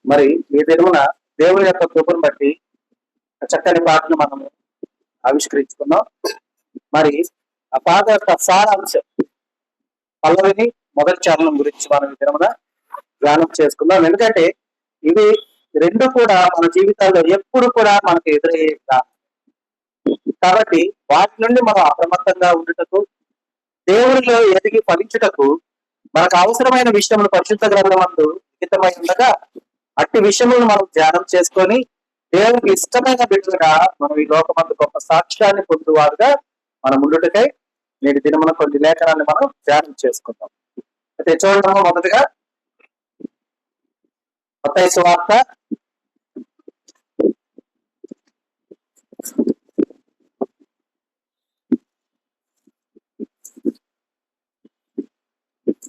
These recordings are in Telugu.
మరి ఈ దినమున దేవుని యొక్క కృపను బట్టి చక్కని పాటను మనము ఆవిష్కరించుకున్నాం. మరి ఆ పాట యొక్క సారాంశం పల్లవిని మొదటి చరణం గురించి మనం ఈ దినమున ధ్యానం చేసుకుందాం. ఎందుకంటే ఇవి రెండు కూడా మన జీవితాల్లో ఎప్పుడు కూడా మనకు ఎదురయ్యే కాబట్టి వాటి నుండి మనం అప్రమత్తంగా ఉండుటకు, దేవునిలో ఎదిగి ఫలించుటకు మనకు అవసరమైన విషయములు పరిశుద్ధ గ్రంథమందు లిఖితమై ఉండగా అట్టి విషయములను మనం ధ్యానం చేసుకొని దేవునికి ఇష్టమైన బిడ్డలుగా మనం ఈ లోకమందు గొప్ప సాక్ష్యాన్ని పొందువారుగా మనం ఉండుటకై నేటి దినమున కొన్ని లేఖనాన్ని మనం ధ్యానం చేసుకుందాం. అయితే చూడడం మొదటిగా మత్తయి సువార్త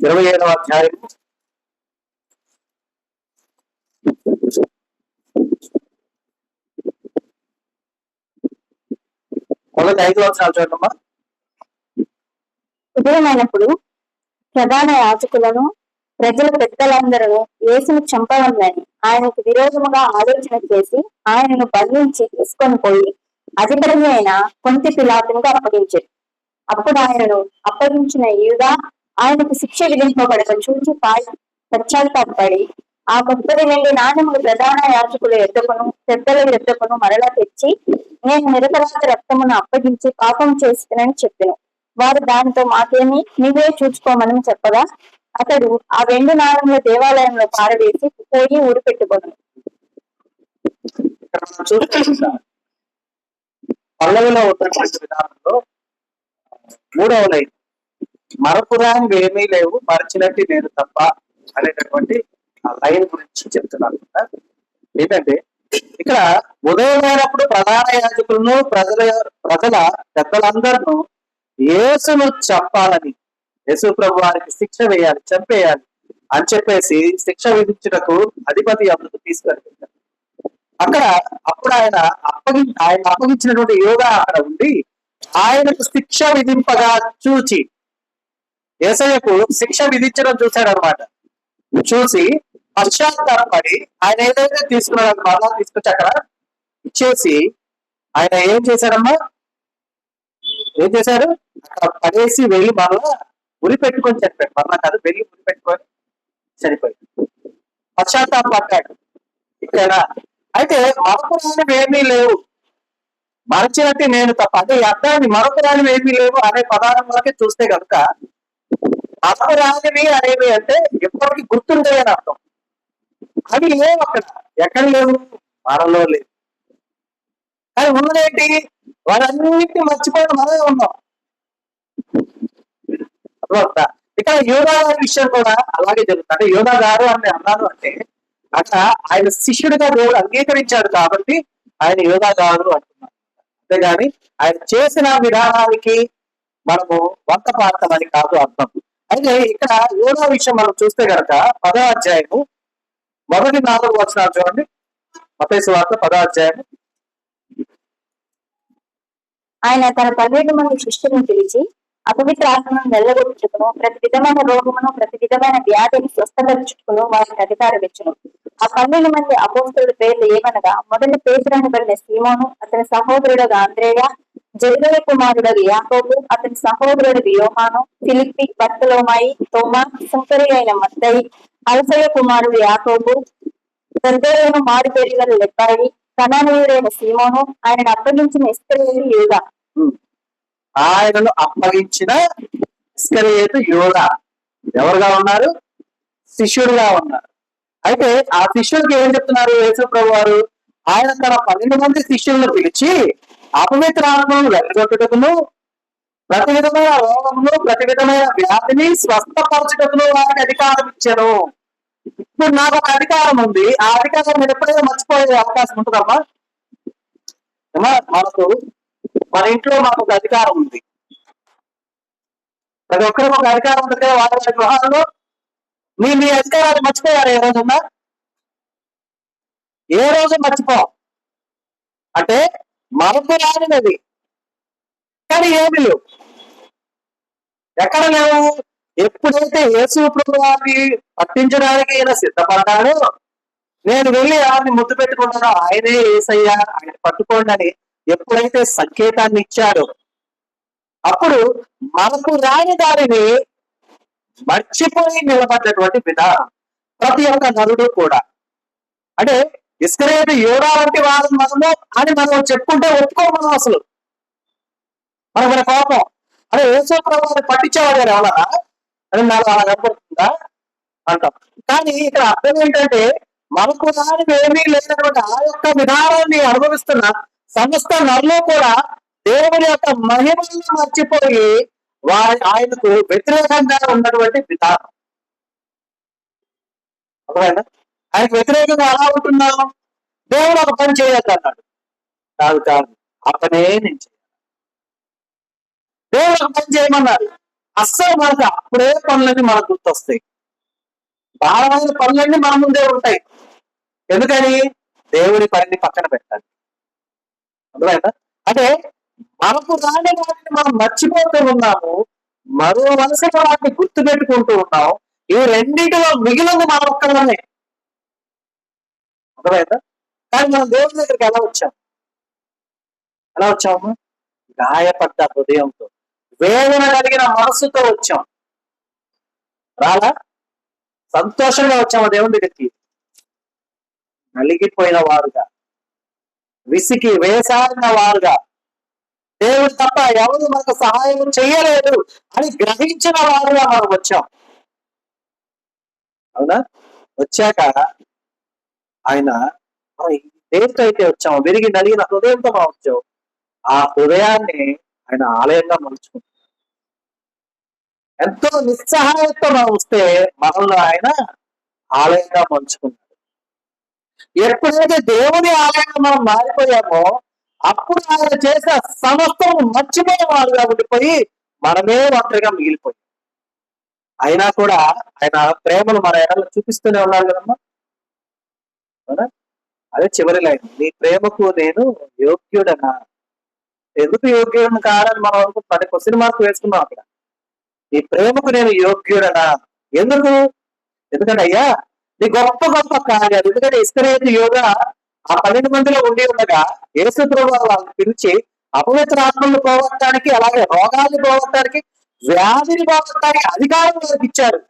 27వ అధ్యాయం 5 వచనాలు చూడమ్మా. ఉదయమైనప్పుడు ప్రధాన యాజకులను ప్రజల పెద్దలందరూ యేసును చంపవాలని ఆయనకు విరోధముగా ఆలోచన చేసి ఆయనను బంధించి తీసుకొని పోయి అధిపతి అయిన పొంతి పిలాతునికి అప్పగించారు. అప్పుడు ఆయనను అప్పగించిన యూదా ఆయనకు శిక్ష విధింపబడక చూచి పశ్చాత్తాపడి ఆ కొత్తది నుండి నాణ్యములు ప్రధాన యాజకుల ఎద్దకును పెద్దల ఎద్దకును మరలా తెచ్చి, నేను నిరపరాధ రక్తమును అప్పగించి పాపం చేస్తానని చెప్పాను. వారు దానితో మాకేమి, నీవే చూసుకోమని చెప్పగా అతడు ఆ 2 నాణముల దేవాలయంలో పారవేసి పోయి ఊరిపెట్టుకోను. పల్లవిలో ఉన్నటువంటి విధానంలో 3వ లైన్ మరపురానివి ఏమీ లేవు, మరచినట్టు నేను తప్ప అనేటటువంటి ఆ లైన్ గురించి చెప్తున్నాను. ఏంటంటే ఇక్కడ ఉదయమైనప్పుడు ప్రధాన యాజకులను ప్రజల పెద్దలందరూ యేసును చెప్పాలని, యేసు ప్రభు వారికి శిక్ష వేయాలి, చంపేయాలి అని చెప్పేసి శిక్ష విధించుటకు అధిపతి అందుకు తీసుకెళ్తారు. అప్పుడు ఆయన అప్పగించినటువంటి యోగా అక్కడ ఉండి ఆయనకు శిక్ష విధింపగా చూచి, యేసయ్యకు శిక్ష విధించడం చూశాడు అనమాట. చూసి పశ్చాత్తాపడి ఆయన ఏదైతే తీసుకున్నాడు మరలా తీసుకొచ్చి అక్కడ ఇచ్చేసి ఆయన ఏం చేశాడమ్మా, ఏం చేశారు, అక్కడ పడేసి వెళ్ళి మరలా ఉరి పెట్టుకొని చనిపోయాడు. మరలా కాదు, వెళ్ళి ఉరి పెట్టుకొని చనిపోయాడు. పశ్చాత్తాపడ్డాడు ఇక్కడ. అయితే మరపురానివి ఏమీ లేవు, మరచినట్టు నేను తప్ప, అదే అర్థాన్ని మరపురానివి ఏమీ లేవు అనే పదార్థంలోకి చూస్తే కనుక మరపురానివి అనేవి అంటే ఎప్పటికీ గుర్తుండే అని అర్థం. అవి లేవు అక్కడ, ఎక్కడ లేవు, మనలో లేవు. కానీ ఉన్నదేంటి, వాళ్ళన్నింటినీ మర్చిపోయిన మనమే ఉన్నాం. ఇక్కడ యోగా గారి విషయం కూడా అలాగే జరుగుతుంది. అంటే యోగా గారు అని అన్నాను అంటే అక్కడ ఆయన శిష్యుడిగా దేవుడు అంగీకరించాడు కాబట్టి ఆయన యోగా గారు అంటున్నాడు. అంతేగాని ఆయన చేసిన విధానానికి మనము వంత పాడతామని కాదు అర్థం. అయితే ఇక్కడ యోగా విషయం మనం చూస్తే కనుక 10వ అధ్యాయము మొదటి 4 వచనాలు చూడండి. మత్తయి సువార్త 10వ అధ్యాయము. ఆయన తన 12 మంది శిష్యులను పిలిచి అపవిత్ర ఆత్మను వెళ్ళగొట్టుకును, ప్రతి విధమైన రోగమును ప్రతి విధమైన వ్యాధిని స్వస్థపరచుకును వారికి అధికారం ఇచ్చును. ఆ 12 మంది అపోస్తలుల పేర్లు ఏమనగా, మొదటి పేతురు అనబడిన సీమోను, అతని సహోదరుడు ఆంద్రేయ, జబెదయి కుమారుడు యాకోబు, అతని సహోదరుడు యోహాను, ఫిలిప్పి, బర్తలోమాయి, తోమా, సుంకరి అయిన మత్తయి, అల్ఫయ కుమారుడు యాకోబు, దర్దేయును మారుపేరు గల లెబ్బాయి, కనానీయుడైన సీమోను, ఆయనను అప్పగించిన ఇస్కరియోతు యూదా. ఆయనను అప్పగించిన ఇస్కరియోతు యూదా ఎవరుగా ఉన్నారు? శిష్యుడుగా ఉన్నారు. అయితే ఆ శిష్యుడికి ఏం చెప్తున్నారు యేసు ప్రభు వారు? ఆయన తన 12 మంది శిష్యులను పిలిచి అపవిత్ర ఆత్మను వెళ్ళగొట్టుటకును, ప్రతి విధమైన రోగమును ప్రతి విధమైన వ్యాధిని స్వస్థపరచుటకును వారికి అధికారం ఇచ్చాను. ఇప్పుడు నాకు ఒక అధికారం ఉంది, ఆ అధికారం మీరు ఎప్పుడైనా మర్చిపోయే అవకాశం ఉంటుందమ్మా. మనకు మన ఇంట్లో మాకు ఒక అధికారం ఉంది, ప్రతి ఒక్కరికి ఒక అధికారం ఉంటుంది. వాళ్ళ గృహాల్లో మీ అధికారాన్ని మర్చిపోయారు ఏ రోజున్నా? ఏ రోజు మర్చిపో అంటే మనకు రానిది. కానీ ఏమి లేవు, ఎక్కడ లేవు. ఎప్పుడైతే యేసు ప్రభువాన్ని పట్టించడానికి ఈయన సిద్ధపడ్డాడో నేను వెళ్ళి ఆయన్ని ముద్దు పెట్టుకుంటానో ఆయనే యేసయ్యా, ఆయన పట్టుకోండి అని ఎప్పుడైతే సంకేతాన్ని ఇచ్చాడో అప్పుడు మనకు రాని దానిని మర్చిపోయి నిలబడ్డటువంటి విధానం ప్రతి ఒక్క నరుడు కూడా. అంటే ఇస్కరియోతు యూదా వంటి వారు మనము అని మనం చెప్పుకుంటే ఒప్పుకోము మనం అసలు. మన కోపం అదే యేసు ప్రభువుని పట్టించేవాడు ఎవరన్నా అని నాకు అలా కనపడుతుందా అంటాం. కానీ ఇక్కడ అర్థం ఏంటంటే మనకు దానికి ఏమీ లేనటువంటి ఆ యొక్క విధానాన్ని అనుభవిస్తున్న సమస్త నరులు కూడా దేవుని యొక్క మహిమలను మర్చిపోయి ఆయనకు వ్యతిరేకంగా ఉన్నటువంటి విధానం. అర్థమైనా? ఆయనకు వ్యతిరేకంగా ఎలా ఉంటున్నాం? దేవుడు ఒక పని చేయొద్దు అన్నాడు. కాదు కాదు, ఆ పనే నేను చేయాలి. దేవుడు ఒక పని చేయమన్నారు, అస్సలు మనకు అప్పుడే పనులన్నీ మనకు గుర్తొస్తాయి. భారమైన పనులన్నీ మన ముందే ఉంటాయి. ఎందుకని? దేవుడి పనిని పక్కన పెట్టాలి. అర్థమైందా? అంటే మనకు రాని వాటిని మనం మర్చిపోతూ ఉన్నాము, మరో మనసుగా వాటిని గుర్తు పెట్టుకుంటూ ఉన్నాం. ఈ రెండింటిలో మిగిలింది మన ఒక్కళ్ళనే. అర్థమైందా? కానీ మనం దేవుడి దగ్గరికి ఎలా వచ్చాము? గాయపడ్డ హృదయంతో, వేదన కలిగిన మనసుతో వచ్చాం. రాలా? సంతోషంగా వచ్చాము దేవుని దగ్గరికి. నలిగిపోయిన వారుగా, విసికి వేసారిన వారుగా, దేవుడు తప్ప ఎవరు మనకు సహాయం చేయలేదు అని గ్రహించిన వారుగా మనం వచ్చాం. అవునా? వచ్చాక ఆయన దేంతో అయితే వచ్చాము, విరిగి నలిగిన హృదయంతో మనం వచ్చాం. ఆ హృదయాన్ని ఆయన ఆలయంగా మలుచుకుంటాం. ఎంతో నిస్సహాయంతో మనం వస్తే మనల్ని ఆయన ఆలయంగా మలుచుకుంటాడు. ఎప్పుడైతే దేవుని ఆలయంగా మనం మారిపోయామో అప్పుడు ఆయన చేసిన సమస్తం మర్చిపోయే వారుగా ఉండిపోయి మనమే ఒంటరిగా మిగిలిపోయాం. అయినా కూడా ఆయన ప్రేమను మన ఎడలో చూపిస్తూనే ఉన్నారు కదమ్మా. అదే చివరి లైన్, నీ ప్రేమకు నేను యోగ్యుడనా? ఎందుకు యోగ్యుడని కాదని మనం 10 క్వశ్చన్ మార్క్ వేసుకున్నాం అక్కడ. నీ ప్రేమకు నేను యోగ్యుడనా? ఎందుకంటే అయ్యా నీ గొప్ప గొప్ప కార్యాలు, ఎందుకంటే ఇస్కరియోతు యోగా ఆ 12 మందిలో ఉండి ఉండగా యేసు ప్రభువు వాళ్ళని పిలిచి అపవిత్ర ఆత్మలను పోగొట్టడానికి, అలాగే రోగాన్ని పోగొట్టడానికి, వ్యాధిని పోగొట్టడానికి అధికారం వారికి ఇచ్చారు.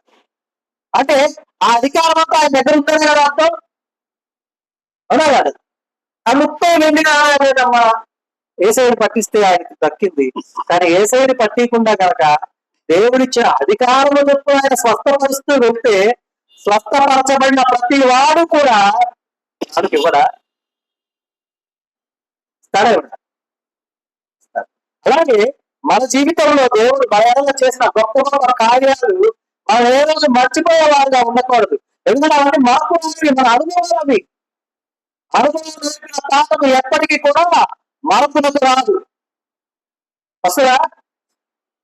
అంటే ఆ అధికారం అంతా ఆయన దగ్గర ఉందని కదా అర్థం. అవునా కాదు? ఆ 30 వెండి నాణేలమ్మా యేసయ్యని పట్టిస్తే ఆయనకు దక్కింది. కానీ యేసయ్యని పట్టికుండా కనుక దేవుడిచ్చిన అధికారము చెప్పు ఆయన స్వస్థపరుస్తూ వెళ్తే స్వస్థపరచబడిన ప్రతి వాడు కూడా ఆయనకి ఇవ్వడా? అలాగే మన జీవితంలో దేవుడు భయంగా చేసిన గొప్ప గొప్ప కార్యాలు మనం ఏ రోజు మర్చిపోయే వారుగా ఉండకూడదు. ఎందుకంటే అవన్నీ మాకు మన అనుభవాలు. అవి అనుభవం పాపము ఎప్పటికీ కూడా మరపునకు రాదు. వస్తుందా?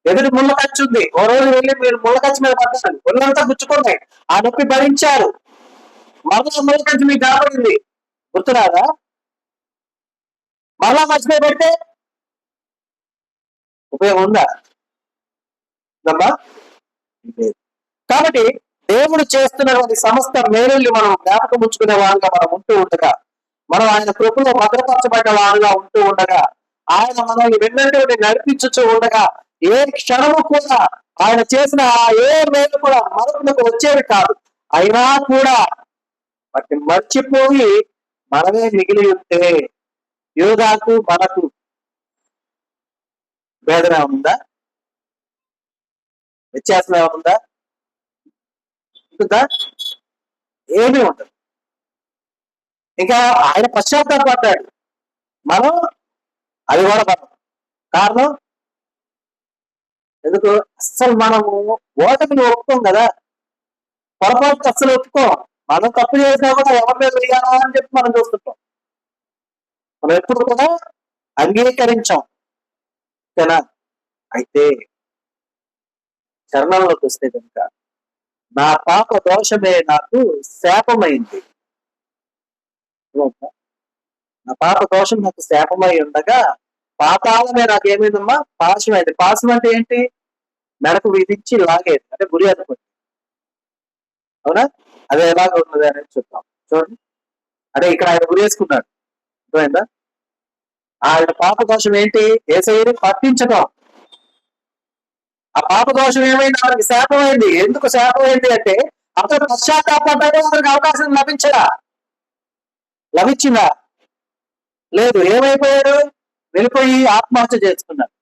ఎదురు ముళ్ళ ఖర్చు ఉంది. ఓ రోజు వెళ్ళి మీరు ముళ్ళ ఖర్చు మీద పడ్డారు, ఒళ్ళంతా గుచ్చుకున్నాయి, ఆ నొప్పి భరించారు, మరలా ముళ్ళ ఖర్చు మీకు కాబడింది, గుర్తురాదా? మరలా మర్చిపోయి పెడితే ఉపయోగం ఉందా? కాబట్టి దేవుడు చేస్తున్నటువంటి సమస్త మేలుల్ని మనం జ్ఞాపకం ఉంచుకునే వారుగా మనం ఉంటూ ఉండగా, మనం ఆయన కృపలో భద్రపరచబడ్డ వారుగా ఉంటూ ఉండగా, ఆయన మనల్ని వెన్నటువంటి నడిపించుతూ ఉండగా, ఏ క్షణము కూడా ఆయన చేసిన ఏ మేలు కూడా మనకు వచ్చేవి కాదు. అయినా కూడా వాటిని మర్చిపోయి మనమే మిగిలి ఉంటే యూదాకు మనకు వేదన ఉందా? వ్యత్యాసం ఏముందా? ఉంటుందా? ఏమీ ఉండదు. ఇంకా ఆయన పశ్చాత్తాపడ్డాడు, మనం అది కూడా మనం. కారణం ఎందుకు? అస్సలు మనము ఓటమిని ఒప్పుకోం కదా, పొరపాటు అస్సలు ఒప్పుకోం. మనం తప్పు చేసినా కూడా ఎవరి మీద వేయాలా అని చెప్పి మనం చూస్తుంటాం. మనం ఎప్పుడు కూడా అంగీకరించాం. ఓకేనా? అయితే చరణంలోకి వస్తే కనుక నా పాప దోషమే నాకు శాపమైంది. నా పాప దోషం నాకు శాపమై ఉండగా పాతాళమే నాకేమైందమ్మా? పాశమైంది. పాశం అంటే ఏంటి? మెడకు విధించి లాగేది, అంటే గురి అనుకుంది. అవునా? అది ఎలాగ ఉన్నది అనేది చూద్దాం. చూడండి, అంటే ఇక్కడ ఆయన ఉరేసుకున్నాడు. అర్థమైందా? ఆయన పాప దోషం ఏంటి? యేసయ్యని పట్టించడం. ఆ పాప దోషం ఏమైంది? ఆయనకి శాపమైంది. ఎందుకు శాపమైంది అంటే అతను పశ్చాత్తాపడ్డాడు, అతనికి అవకాశం లభించిందా? లేదు. ఏమైపోయాడు? వెళ్ళిపోయి ఆత్మహత్య చేసుకున్నాడు.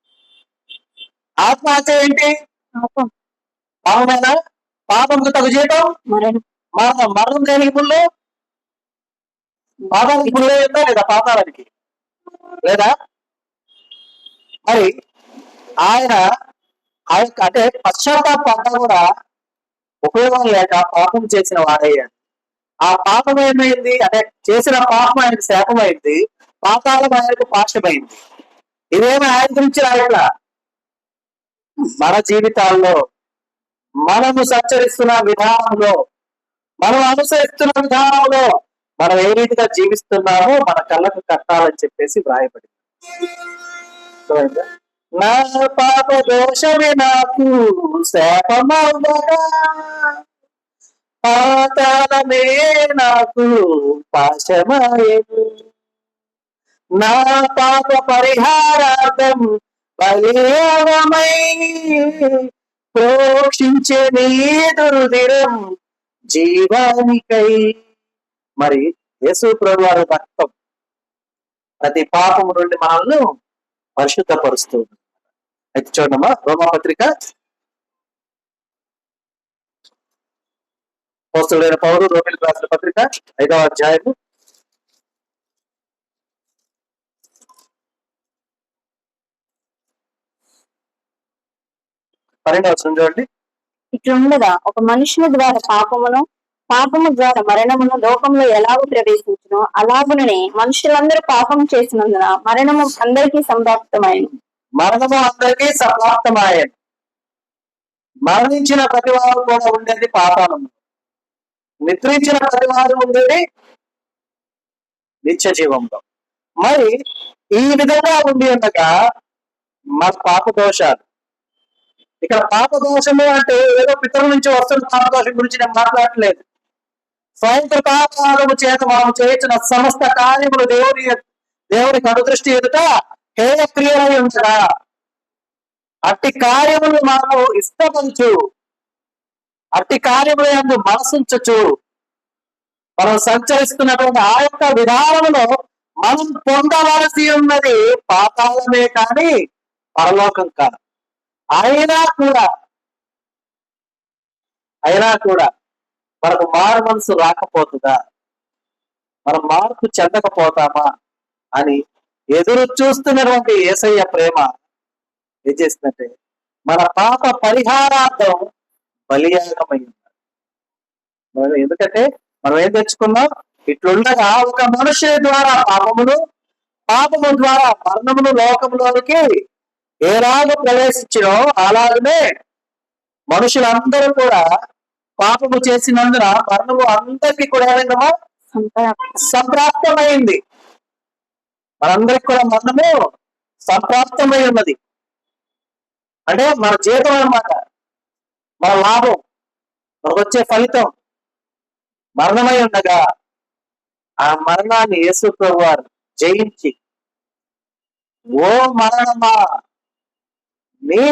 ఆత్మహత్య ఏంటి? పాపం, పాపమేనా? పాపంకు తగు జీతం మరణం. మరణం దేనికి ముళ్ళు? పాపానికి ముళ్ళు ఉందా లేదా? పాపాలకి లేదా? మరి ఆయన అంటే పశ్చాత్తాపడ్డా కూడా ఉపయోగం లేక పాపం చేసిన వాడయ్యాడు. ఆ పాపం ఏమైంది అంటే చేసిన పాపం ఆయనకు శాపమైంది, పాతాళం ఆయనకు పాశమైంది. ఇదేమో ఆయన గురించి రాయట్లా. మన జీవితాల్లో మనము సంచరిస్తున్న విధానంలో, మనం అనుసరిస్తున్న విధానంలో మనం ఏ రీతిగా జీవిస్తున్నామో మన కళ్ళకు కట్టాలని చెప్పేసి వ్రాయబడింది. నా పాప దోషమే నాకు శాపమవ్వగా, పాతాళమే నాకు పాశమాయెను. నా పాప పరిహారార్థం బలియాగమై ప్రోక్షించే నీ దుర్దిరం జీవానికై. మరి యేసు ప్రభువారి రక్తం ప్రతి పాపము నుండి మనల్ని పరిశుద్ధపరుస్తుంది. అయితే చూడమ్మా, రోమాపత్రిక అపోస్తలుడైన పౌలు రోమీయులకు రాసిన పత్రిక 5వ అధ్యాయము 12వ వచనం చూడండి. ఇట్లుండగా ఒక మనుషుని ద్వారా పాపము ద్వారా మరణమును లోకంలో ఎలాగో ప్రవేశించునో అలాగుననే మనుషులందరూ పాపం చేసినందున మరణము అందరికీ సంప్రాప్తమైను. మరణము అందరికీ సంప్రాప్తమాయను. మరణించిన ప్రతి వారు కూడా ఉండేది పాతాళము, నిద్రించిన ప్రతి వారు ఉండేది నిత్య జీవంలో. మరి ఈ విధంగా ఉండి ఉండగా మన పాప దోషాలు, ఇక్కడ పాప దోషము అంటే ఏదో పితరుల నుంచి వస్తున్న పాప దోషం గురించి నేను మాట్లాడట్లేదు. స్వయం కృపాపాదము చేత మనం చేయించిన సమస్త కార్యములు దేవునికి అనుదృష్టి ఎదుట హేయ క్రియలై ఉండగా అట్టి కార్యములు మనము ఇష్టపరచు, అట్టి కార్యములు యందు మనసుంచచ్చు మనం సంచరిస్తున్నటువంటి ఆ యొక్క విధానంలో మనం పొందవలసి ఉన్నది పాతాళమే కానీ పరలోకం కాదు. అయినా కూడా మనకు మారు మనసు రాకపోతుందా, మనం మార్పు చెందకపోతామా అని ఎదురు చూస్తున్నటువంటి యేసయ్య ప్రేమ ఏం చేసిందంటే మన పాప పరిహారార్థం బలియాగమై ఉన్నారు. ఎందుకంటే మనం ఏం తెచ్చుకున్నాం? ఇట్లుండగా ఒక మనుషుని ద్వారా పాపము ద్వారా మరణమును లోకంలోనికి ఎలాగ ప్రవేశించినో అలాగనే మనుషులందరూ కూడా పాపము చేసినందున మరణము అందరికీ కూడా ఏమైందమ్మా? సంప్రాప్తమైంది. మనందరికి కూడా మరణము సంప్రాప్తమై ఉన్నది. అంటే మన జీతం అన్నమాట, మన లాభం, మనకు వచ్చే ఫలితం మరణమై ఉండగా ఆ మరణాన్ని యేసు ప్రభువారు జయించి, ఓ మరణమా నీ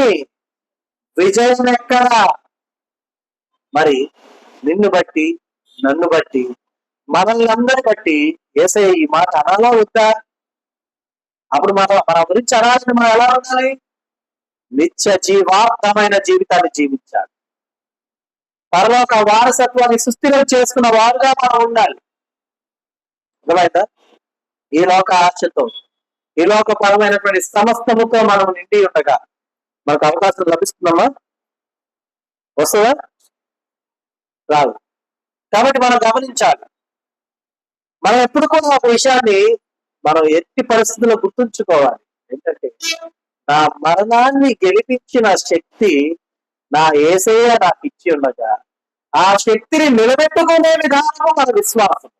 విజయం ఎక్కడా? మరి నిన్ను బట్టి, నన్ను బట్టి, మనల్ని అందరి బట్టి యేసయ్య ఈ మాట అనాలా వద్దా? అప్పుడు మన గురించి అనాల్సిన మనం ఎలా ఉండాలి? నిత్య జీవార్థమైన జీవితాన్ని జీవించాలి. పరలోక వారసత్వాన్ని సుస్థిరం చేసుకున్న వారుగా మనం ఉండాలి. అర్థమైందా? ఈ లోక ఆశతో, ఈ లోకపరమైనటువంటి సమస్తముతో మనం నిండి ఉండగా మనకు అవకాశం లభిస్తుందమ్మా? వస్తుందా? రాదు. కాబట్టి మనం గమనించాలి. మనం ఎప్పుడు కూడా ఒక విషయాన్ని మనం ఎట్టి పరిస్థితుల్లో గుర్తుంచుకోవాలి. ఏంటంటే నా మరణాన్ని గెలిపించిన శక్తి నా యేసయ్య నాకు ఇచ్చి ఉండగా ఆ శక్తిని నిలబెట్టుకునే విధానం మన విశ్వాసం.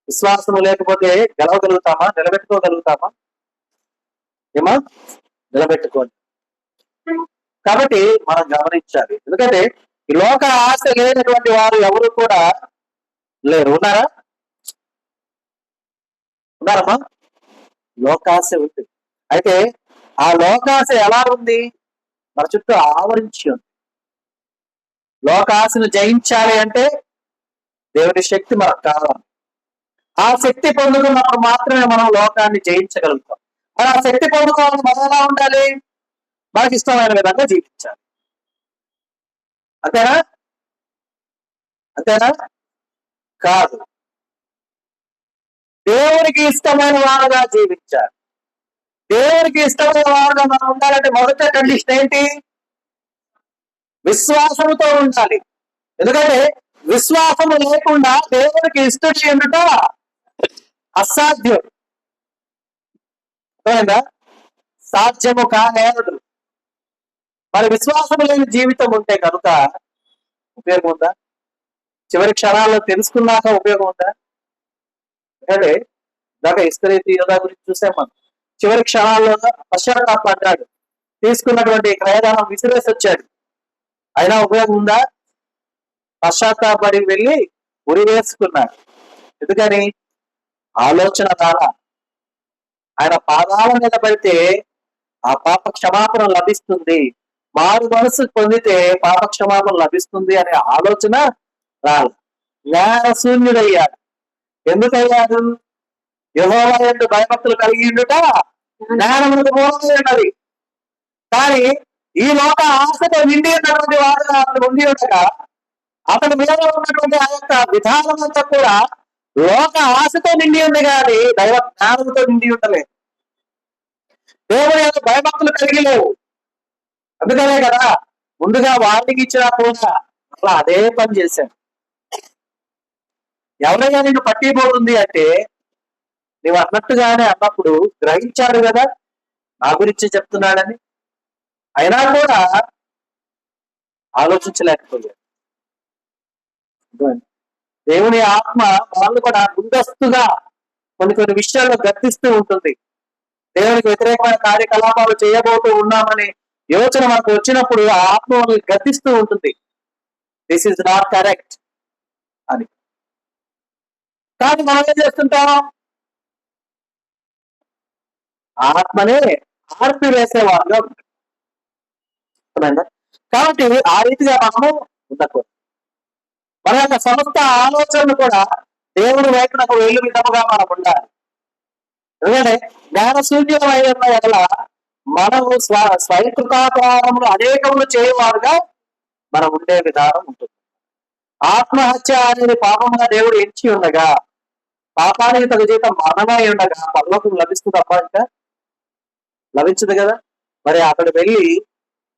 విశ్వాసము లేకపోతే గెలవగలుగుతామా? నిలబెట్టుకోగలుగుతామా? ఏమా? నిలబెట్టుకోండి. కాబట్టి మనం గమనించాలి. ఎందుకంటే ఈ లోక ఆశ లేనటువంటి వారు ఎవరు కూడా లేరు. ఉన్నారా? ఉన్నారమ్మా? లోకాశ ఉంది. అయితే ఆ లోకాశ ఎలా ఉంది? మన చుట్టూ ఆవరించి ఉంది. లోకాశను జయించాలి అంటే దేవుని శక్తి మనకు కావాలి. ఆ శక్తి పొందుకున్నప్పుడు మాత్రమే మనం లోకాన్ని జయించగలుగుతాం. మరి ఆ శక్తి పొందుకోవాలని మనం ఎలా ఉండాలి? మనకి ఇష్టమైన విధంగా జీవించాలి. అంతేనా? అంతేనా? కాదు. దేవునికి ఇష్టమైన వారుగా జీవించాలి. దేవునికి ఇష్టమైన వారుగా మనం ఉండాలంటే మొదట కండిషన్ ఏంటి? విశ్వాసముతో ఉండాలి. ఎందుకంటే విశ్వాసము లేకుండా దేవునికి ఇష్టం ఉండుట అసాధ్యం. అర్థమైందా? సాధ్యము కానేరదు. మరి విశ్వాసము లేని జీవితం ఉంటే కనుక ఉపయోగం ఉందా? చివరి క్షణాల్లో తెలుసుకున్నాక ఉపయోగం ఉందా? అంటే దాకా ఇస్కరియోతు యూదా గురించి చూసాం మనం. చివరి క్షణాల్లో పశ్చాత్తాపడ్డాడు, తీసుకున్నటువంటి క్రయదానం విసిరేసి వచ్చాడు. అయినా ఉపయోగం ఉందా? పశ్చాత్తాపడి వెళ్ళి ఉరి వేసుకున్నాడు. ఎందుకని? ఆలోచన ద్వారా ఆయన పాదాల మీద పడితే ఆ పాప క్షమాపణ లభిస్తుంది, మారు మనసు పొందితే పాప క్షమాపణ లభిస్తుంది అనే ఆలోచన రాదు. జ్ఞాన శూన్యుడయ్యాడు. ఎందుకయ్యాడు? యెహోవా యందు భయభక్తులు కలిగి ఉండుట జ్ఞానమునకు మూలమై ఉన్నది. కానీ ఈ లోక ఆశతో నిండి ఉన్నటువంటి వాడుగా అతను ఉండి ఉండగా అతని మీద ఉన్నటువంటి ఆ యొక్క విధానం అంతా కూడా లోక ఆశతో నిండి ఉంది కానీ దైవ జ్ఞానంతో నిండి ఉండలేదు. దేవుని యొక్క భయభక్తులు కలిగి లేవు. అందుకనే కదా ముందుగా వార్నింగ్ ఇచ్చినా కూడా అలా అదే పని చేశాను. ఎవరైనా నిన్ను పట్టిపోతుంది అంటే నువ్వు అన్నట్టుగానే అన్నప్పుడు గ్రహించాడు కదా నా గురించి చెప్తున్నాడని. అయినా కూడా ఆలోచించలేకపోయాడు. దేవుని ఆత్మ వాళ్ళు కూడా ముందస్తుగా కొన్ని విషయాల్లో గర్తిస్తూ ఉంటుంది. దేవునికి వ్యతిరేకమైన కార్యకలాపాలు చేయబోతూ ఉన్నామని యోచన మనకు వచ్చినప్పుడు ఆ ఆత్మ మనల్ని గర్తిస్తూ ఉంటుంది. దిస్ ఈజ్ నాట్ కరెక్ట్ అని. కానీ మనం ఏం చేస్తుంటాం? ఆత్మనే ఆర్పివేసేవారుగా ఉంటుంది. కాబట్టి ఆ రీతిగా మనము ఉండకూడదు. మన యొక్క సమస్త ఆలోచనలు కూడా దేవుని వైపునకు వెళ్ళు విధముగా మనం ఉండాలి. ఎందుకంటే జ్ఞాన శూన్యమైన వల్ల మనము స్వయంకృతాపరాధములు అనేకములు చేయవారుగా మనం ఉండే విధానం ఉంటుంది. ఆత్మహత్య అనేది పాపముగా దేవుడు ఎంచి ఉండగా, పాపానికి తగు జీతం మరణమై ఉండగా పరలోకం లభిస్తుందమ్మా? ఇంకా లభించదు కదా. మరి అతడు వెళ్ళి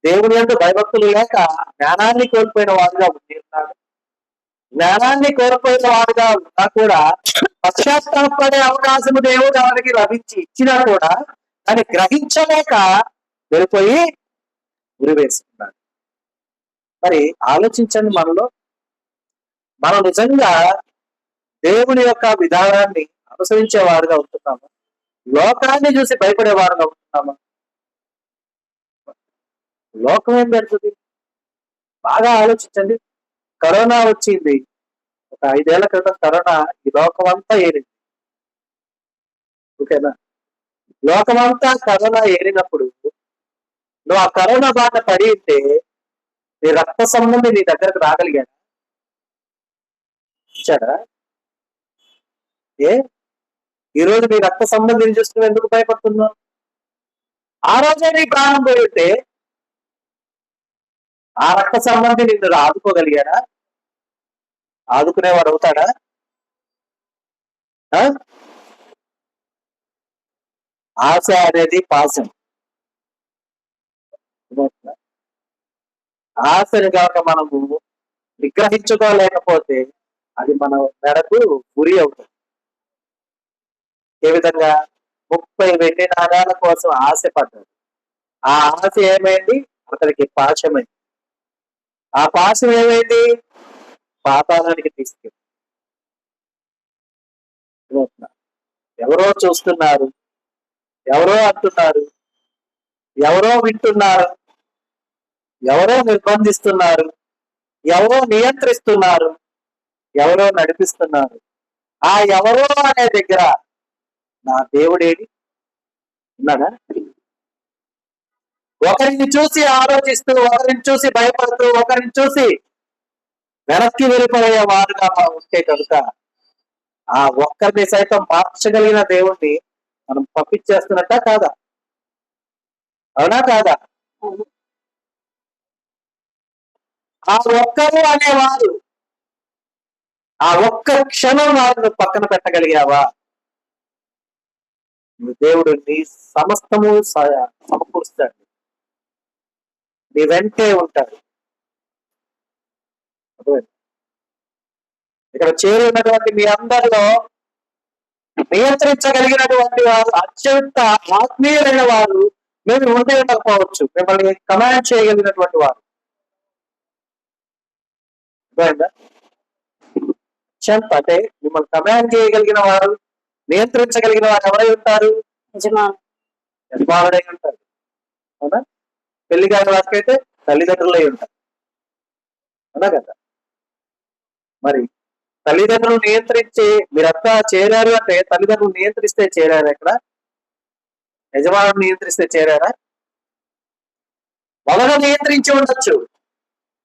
దేవుని యందు భయభక్తులు లేక జ్ఞానాన్ని కోల్పోయిన వాడుగా ఉండి ఉన్నాడు. జ్ఞానాన్ని కోల్పోయిన వాడుగా ఉన్నా కూడా పశ్చాత్తాపడే అవకాశము దేవుడు ఎవరికి లభించి ఇచ్చినా కూడా దాన్ని గ్రహించలేక వెళ్ళిపోయి ఉరివేసుకున్నాడు. మరి ఆలోచించండి, మనం నిజంగా దేవుని యొక్క విధానాన్ని అనుసరించేవారుగా ఉంటున్నామా? లోకాన్ని చూసి భయపడేవారుగా ఉంటున్నామా? లోకం ఏం పెడుతుంది? బాగా ఆలోచించండి. కరోనా వచ్చింది, ఒక 5 ఏళ్ల క్రితం కరోనా ఈ లోకం అంతా ఏరింది. ఓకేనా? లోకమంతా కరోనా ఏరినప్పుడు నువ్వు ఆ కరోనా బాట పడి ఉంటే నీ రక్త సంబంధి నీ దగ్గరకు రాగలిగాడు? ఇచ్చాడా? ఈరోజు నీ రక్త సంబంధిని చూసుకుని ఎందుకు భయపడుతున్నావు? ఆ రోజే నీ ప్రాణం పోయి ఉంటే ఆ రక్త సంబంధి నిన్ను ఆదుకోగలిగాడా? ఆదుకునేవాడు అవుతాడా? ఆశ అనేది పాశం. ఆశని కాక మనము నిగ్రహించుకోలేకపోతే అది మన మెడకు గురి అవుతుంది. ఏ విధంగా? 30 వెండి నాణాల కోసం ఆశపడ్డాడు. ఆ ఆశ ఏమైంది? అతనికి పాశమైంది. ఆ పాశం ఏమైంది? పాతాళానికి తీసుకెళ్ళి. ఎవరో చూస్తున్నారు, ఎవరో అంటున్నారు, ఎవరో వింటున్నారు, ఎవరో నిర్బంధిస్తున్నారు, ఎవరో నియంత్రిస్తున్నారు. ఎవరో నడిపిస్తున్నారు. ఆ ఎవరో అనే దగ్గర నా దేవుడేడి ఉన్నాడా? ఒకరిని చూసి ఆలోచిస్తూ, ఒకరిని చూసి భయపడుతూ, ఒకరిని చూసి వెనక్కి వెళ్ళిపోయే వారుగా ఉంటే కనుక ఆ ఒక్కరిని సైతం మార్చగలిగిన దేవుణ్ణి మనం పంపించేస్తున్నట్ట కాదా? అవునా కాదా? ఆ ఒక్కరు అనేవారు ఆ ఒక్క క్షణం వారిని పక్కన పెట్టగలిగావా? దేవుడు నీ సమస్తము సమకూరుస్తాడు, నీ వెంటే ఉంటాడు. ఇక్కడ చేరి ఉన్నటువంటి మీ అందరిలో నియంత్రించగలిగినటువంటి వారు, అత్యంత ఆత్మీయులైన వారు మేము ఉండే ఉండకపోవచ్చు, మిమ్మల్ని కమాండ్ చేయగలిగినటువంటి వారు. అత్యంత అంటే మిమ్మల్ని కమాండ్ చేయగలిగిన వారు, నియంత్రించగలిగిన వారు ఎవరై ఉంటారు? యజమానుడై ఉంటారు. అవునా? పెళ్లి కాని వారికైతే తల్లిదండ్రులై ఉంటారు. అవునా కదా? మరి తల్లిదండ్రులు నియంత్రించి మీరంతా చేరారు అంటే తల్లిదండ్రులు నియంత్రిస్తే చేరారు, ఎక్కడ యజమానులు నియంత్రిస్తే చేరారా? మొదట నియంత్రించి ఉండొచ్చు,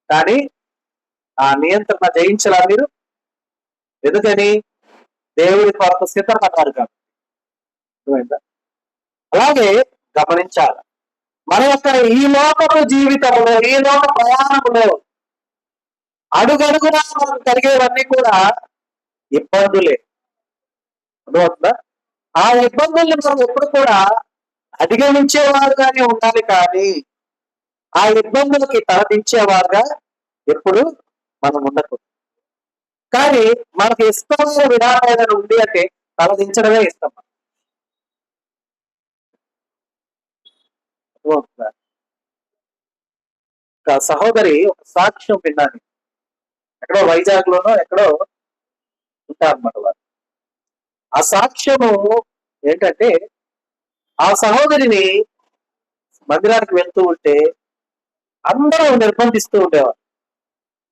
కానీ ఆ నియంత్రణ జయించలా మీరు? ఎందుకని? దేవుడి కొరకు సిద్ధపడ్డారు కాబట్టి. అలాగే గమనించాలి, మన యొక్క ఈ లోకపు జీవితంలో, ఈ లోక ప్రయాణంలో అడుగడుగునా మనకు కలిగేవన్నీ కూడా ఇబ్బందులే. అర్థమవుతుందా? ఆ ఇబ్బందుల్ని మనం ఎప్పుడు కూడా అధిగమించేవారుగానే ఉండాలి, కానీ ఆ ఇబ్బందులకి తలదించేవారుగా ఎప్పుడు మనం ఉండకూడదు. కానీ మనకు ఇష్టమైన విధానం ఏదైనా ఉంది అంటే తలదించడమే ఇష్టం. ఒక సహోదరి ఒక సాక్ష్యం విన్నాను, ఎక్కడో వైజాగ్ లోనో ఎక్కడో ఉంటారన్నమాట వారు. ఆ సాక్ష్యము ఏంటంటే, ఆ సహోదరిని మందిరానికి వెళ్తూ ఉంటే అందరూ నిర్బంధిస్తూ ఉండేవారు.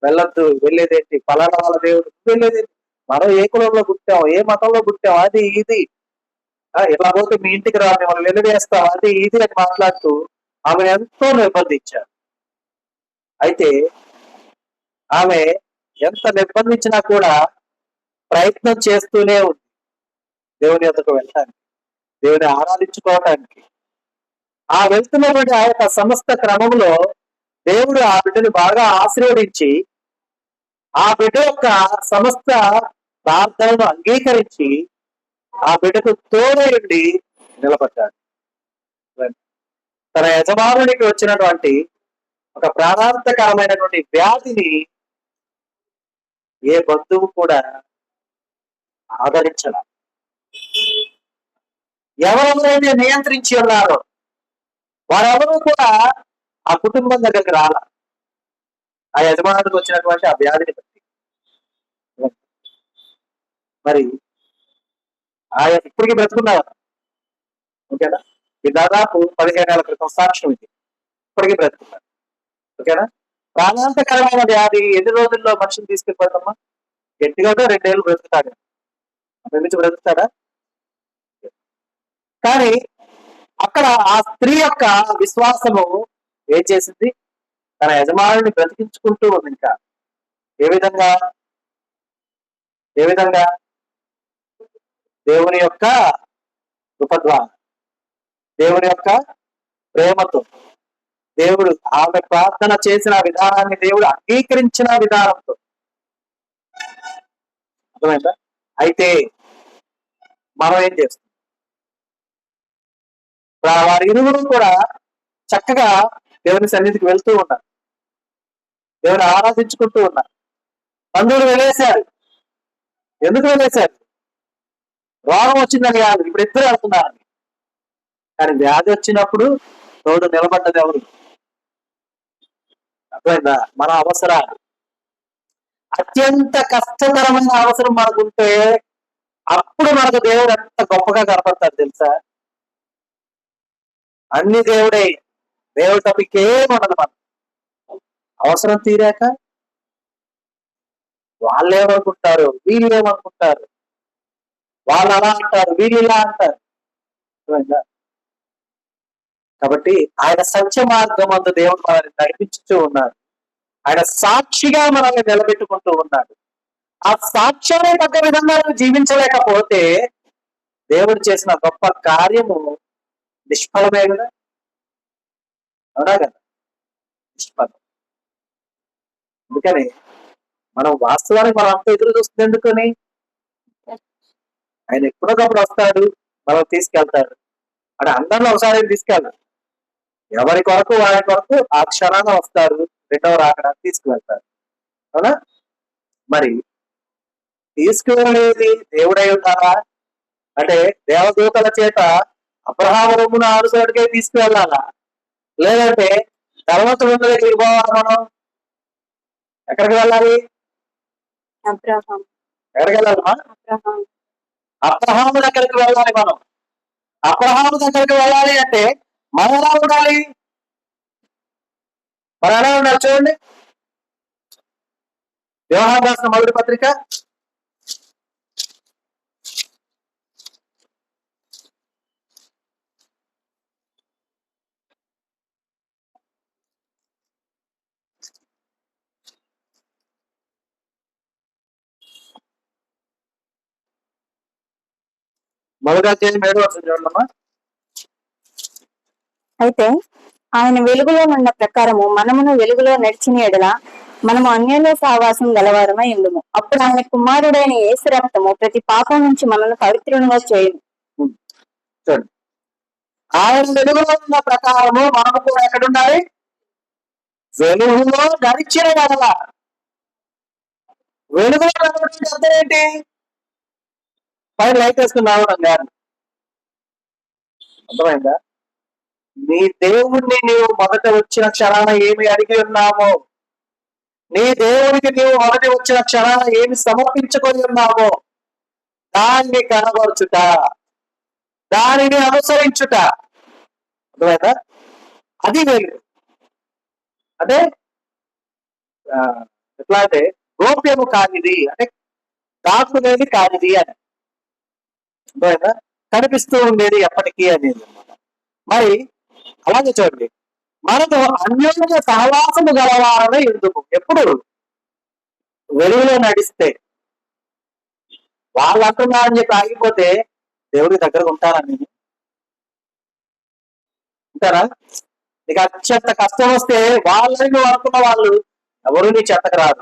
వెళ్ళొద్దు, వెళ్ళేదేంటి, ఫలానా వాళ్ళ దేవుడు, వెళ్ళేదేంటి, మనం ఏ కులంలో పుట్టాం, ఏ మతంలో పుట్టాం, అది ఇది, ఇలా పోతే మీ ఇంటికి రా, మిమ్మల్ని వెలివేస్తాం, అది ఇది అని మాట్లాడుతూ ఆమె ఎంతో నిర్బంధించారు. అయితే ఆమె ఎంత నిర్బంధించినా కూడా ప్రయత్నం చేస్తూనే ఉంది దేవుని యొద్దకు వెళ్ళటానికి, దేవుని ఆరాధించుకోవటానికి. ఆ వెళ్తున్నటువంటి ఆ యొక్క సమస్త క్రమంలో దేవుడు ఆ బిడ్డను బాగా ఆశీర్వదించి ఆ బిడ్డ యొక్క సమస్త ప్రార్థనను అంగీకరించి ఆ బిడ్డకు తోడేయండి నిలబడ్డాడు. తన యజమానునికి వచ్చినటువంటి ఒక ప్రాణాంతకరమైనటువంటి వ్యాధిని ఏ బంధువు కూడా ఆదరించాల. ఎవరెవరైతే నియంత్రించి ఉన్నారో వారెవరూ కూడా ఆ కుటుంబం దగ్గరికి రాల, ఆ యజమానుడికి వచ్చినటువంటి ఆ వ్యాధిని బట్టి. మరి ఆయన ఇప్పటికీ బ్రతుకున్నారు. ఓకేనా? ఇది దాదాపు 15 ఏళ్ల క్రితం సాక్ష్యం, ఇది ఇప్పటికీ బ్రతుకున్నారు. ఓకేనా? ప్రాణాంతకరమైన వ్యాధి ఎన్ని రోజుల్లో మనిషిని తీసుకెళ్ళిపోతామా? గట్టిగా 2 ఏళ్ళు బ్రతుకుతాడు, నుంచి బ్రతుకుతాడా? కానీ అక్కడ ఆ స్త్రీ యొక్క విశ్వాసము ఏం చేసింది? తన యజమానుని బ్రతికించుకుంటూ ఉంది. ఇంకా ఏ విధంగా? దేవుని యొక్క కృపద్వారా, దేవుని యొక్క ప్రేమతో, దేవుడు ఆమె ప్రార్థన చేసిన విధానాన్ని దేవుడు అంగీకరించిన విధానంతో. అర్థమైందా? అయితే మనం ఏం చేస్తాం? వారి ఇరువురు కూడా చక్కగా దేవుని సన్నిధికి వెళ్తూ ఉన్నారు, దేవుని ఆరాధించుకుంటూ ఉన్నారు. బంధువులు వెళ్ళేశారు. ఎందుకు వెళ్ళేశారు? రోగం వచ్చిందని కాదు, ఇప్పుడు ఇద్దరు వెళ్తున్నారని. కానీ వ్యాధి వచ్చినప్పుడు తోడు నిలబడ్డది ఎవరు? అర్థమైందా? మన అవసరాలు, అత్యంత కష్టతరమైన అవసరం మనకుంటే అప్పుడు మనకు దేవుడు ఎంత గొప్పగా కనపడతాడు తెలుసా? అన్ని దేవుడే, దేవుడు తప్పికేం ఉండదు. మనం అవసరం తీరాక వాళ్ళు ఏమనుకుంటారు, వీళ్ళు ఏమనుకుంటారు, వాళ్ళు అలా అంటారు, వీళ్ళు ఇలా అంటారు. అర్థమైందా? కాబట్టి ఆయన సత్య మార్గం అందు దేవుడు మనల్ని నడిపించుతూ ఉన్నారు. ఆయన సాక్షిగా మనల్ని నిలబెట్టుకుంటూ ఉన్నాడు. ఆ సాక్ష్యాన్ని తగ్గ విధంగా నువ్వు జీవించలేకపోతే దేవుడు చేసిన గొప్ప కార్యము నిష్ఫలమే కదా. అవునా కదా? నిష్ఫలం. అందుకని మనం వాస్తవానికి మనం అంత ఎదురు చూస్తుంది ఎందుకని, ఆయన ఎప్పుడొకప్పుడు వస్తాడు, మనం తీసుకెళ్తాడు. అంటే అందరిలో ఒకసారి తీసుకెళ్ళాడు. ఎవరి కొరకు వారి కొరకు ఆ క్షణాన వస్తారు, రెండవ రాకడానికి తీసుకువెళ్తారు. అవునా? మరి తీసుకువెళ్ళేది దేవుడై ఉంటారా? అంటే దేవదూతల చేత అబ్రహాము రొమ్మున ఆరుసడికే తీసుకువెళ్ళాలా? లేదంటే తర్వాత ఉన్న దగ్గరికి పోవాలి మనం? ఎక్కడికి వెళ్ళాలి? ఎక్కడికి వెళ్ళాలమ్మా? అబ్రహాము దగ్గరికి వెళ్ళాలి మనం. అబ్రహాము దగ్గరికి వెళ్ళాలి అంటే మనం ఎలా ఉండాలి? మనం ఎలా ఉండాలి చూడండి. యోహాను రాసిన మొదటి పత్రిక 1:7 చూడమ్మా. అయితే ఆయన వెలుగులో ఉన్న ప్రకారము మనమును వెలుగులో నడిచిన ఎడల మనము అన్యుల సహవాసం గలవారమై ఉండుము. అప్పుడు ఆయన కుమారుడైన యేసు రక్తము ప్రతి పాపం నుంచి మనల్ని పవిత్రునిగా చేయును. చూడండి, ఆయన వెలుగులో ఉన్న ప్రకారము మనము కూడా ఎక్కడ ఉండాలి? వెలుగులో నడిచిన ఎడల. వెలుగులో నడవడం అర్థం ఏంటి? పైన లైట్ వేసుకుని రావడం కాదు. అర్థమైందా? నీ దేవుణ్ణి నీవు మొదట వచ్చిన క్షణాన ఏమి అడిగి ఉన్నామో, నీ దేవుడికి నీవు మొదటి వచ్చిన క్షణాన ఏమి సమర్పించుకొని ఉన్నామో దాన్ని కనబరుచుట, దానిని అనుసరించుట. అర్థమైందా? అది వెలుగు. అంటే ఎట్లా అంటే గోప్యము కానిది, అంటే దాక్కునేది కానిది అని. అర్థమైందా? కనిపిస్తూ ఉండేది ఎప్పటికీ అనేది అన్నమాట. మరి అలాగే చూడండి, మనకు అన్యోన్య సహవాసము గలవారమే ఎందుకు? ఎప్పుడు వెలుగులో నడిస్తే. వాళ్ళు అంటున్నా అని చెప్పి ఆగిపోతే దేవుడి దగ్గరకు ఉంటారా? నేను ఉంటారా? నీకు అత్యంత కష్టం వస్తే వాళ్ళని నువ్వు అనుకున్న వాళ్ళు ఎవరు నీ చెత్తకు రాదు,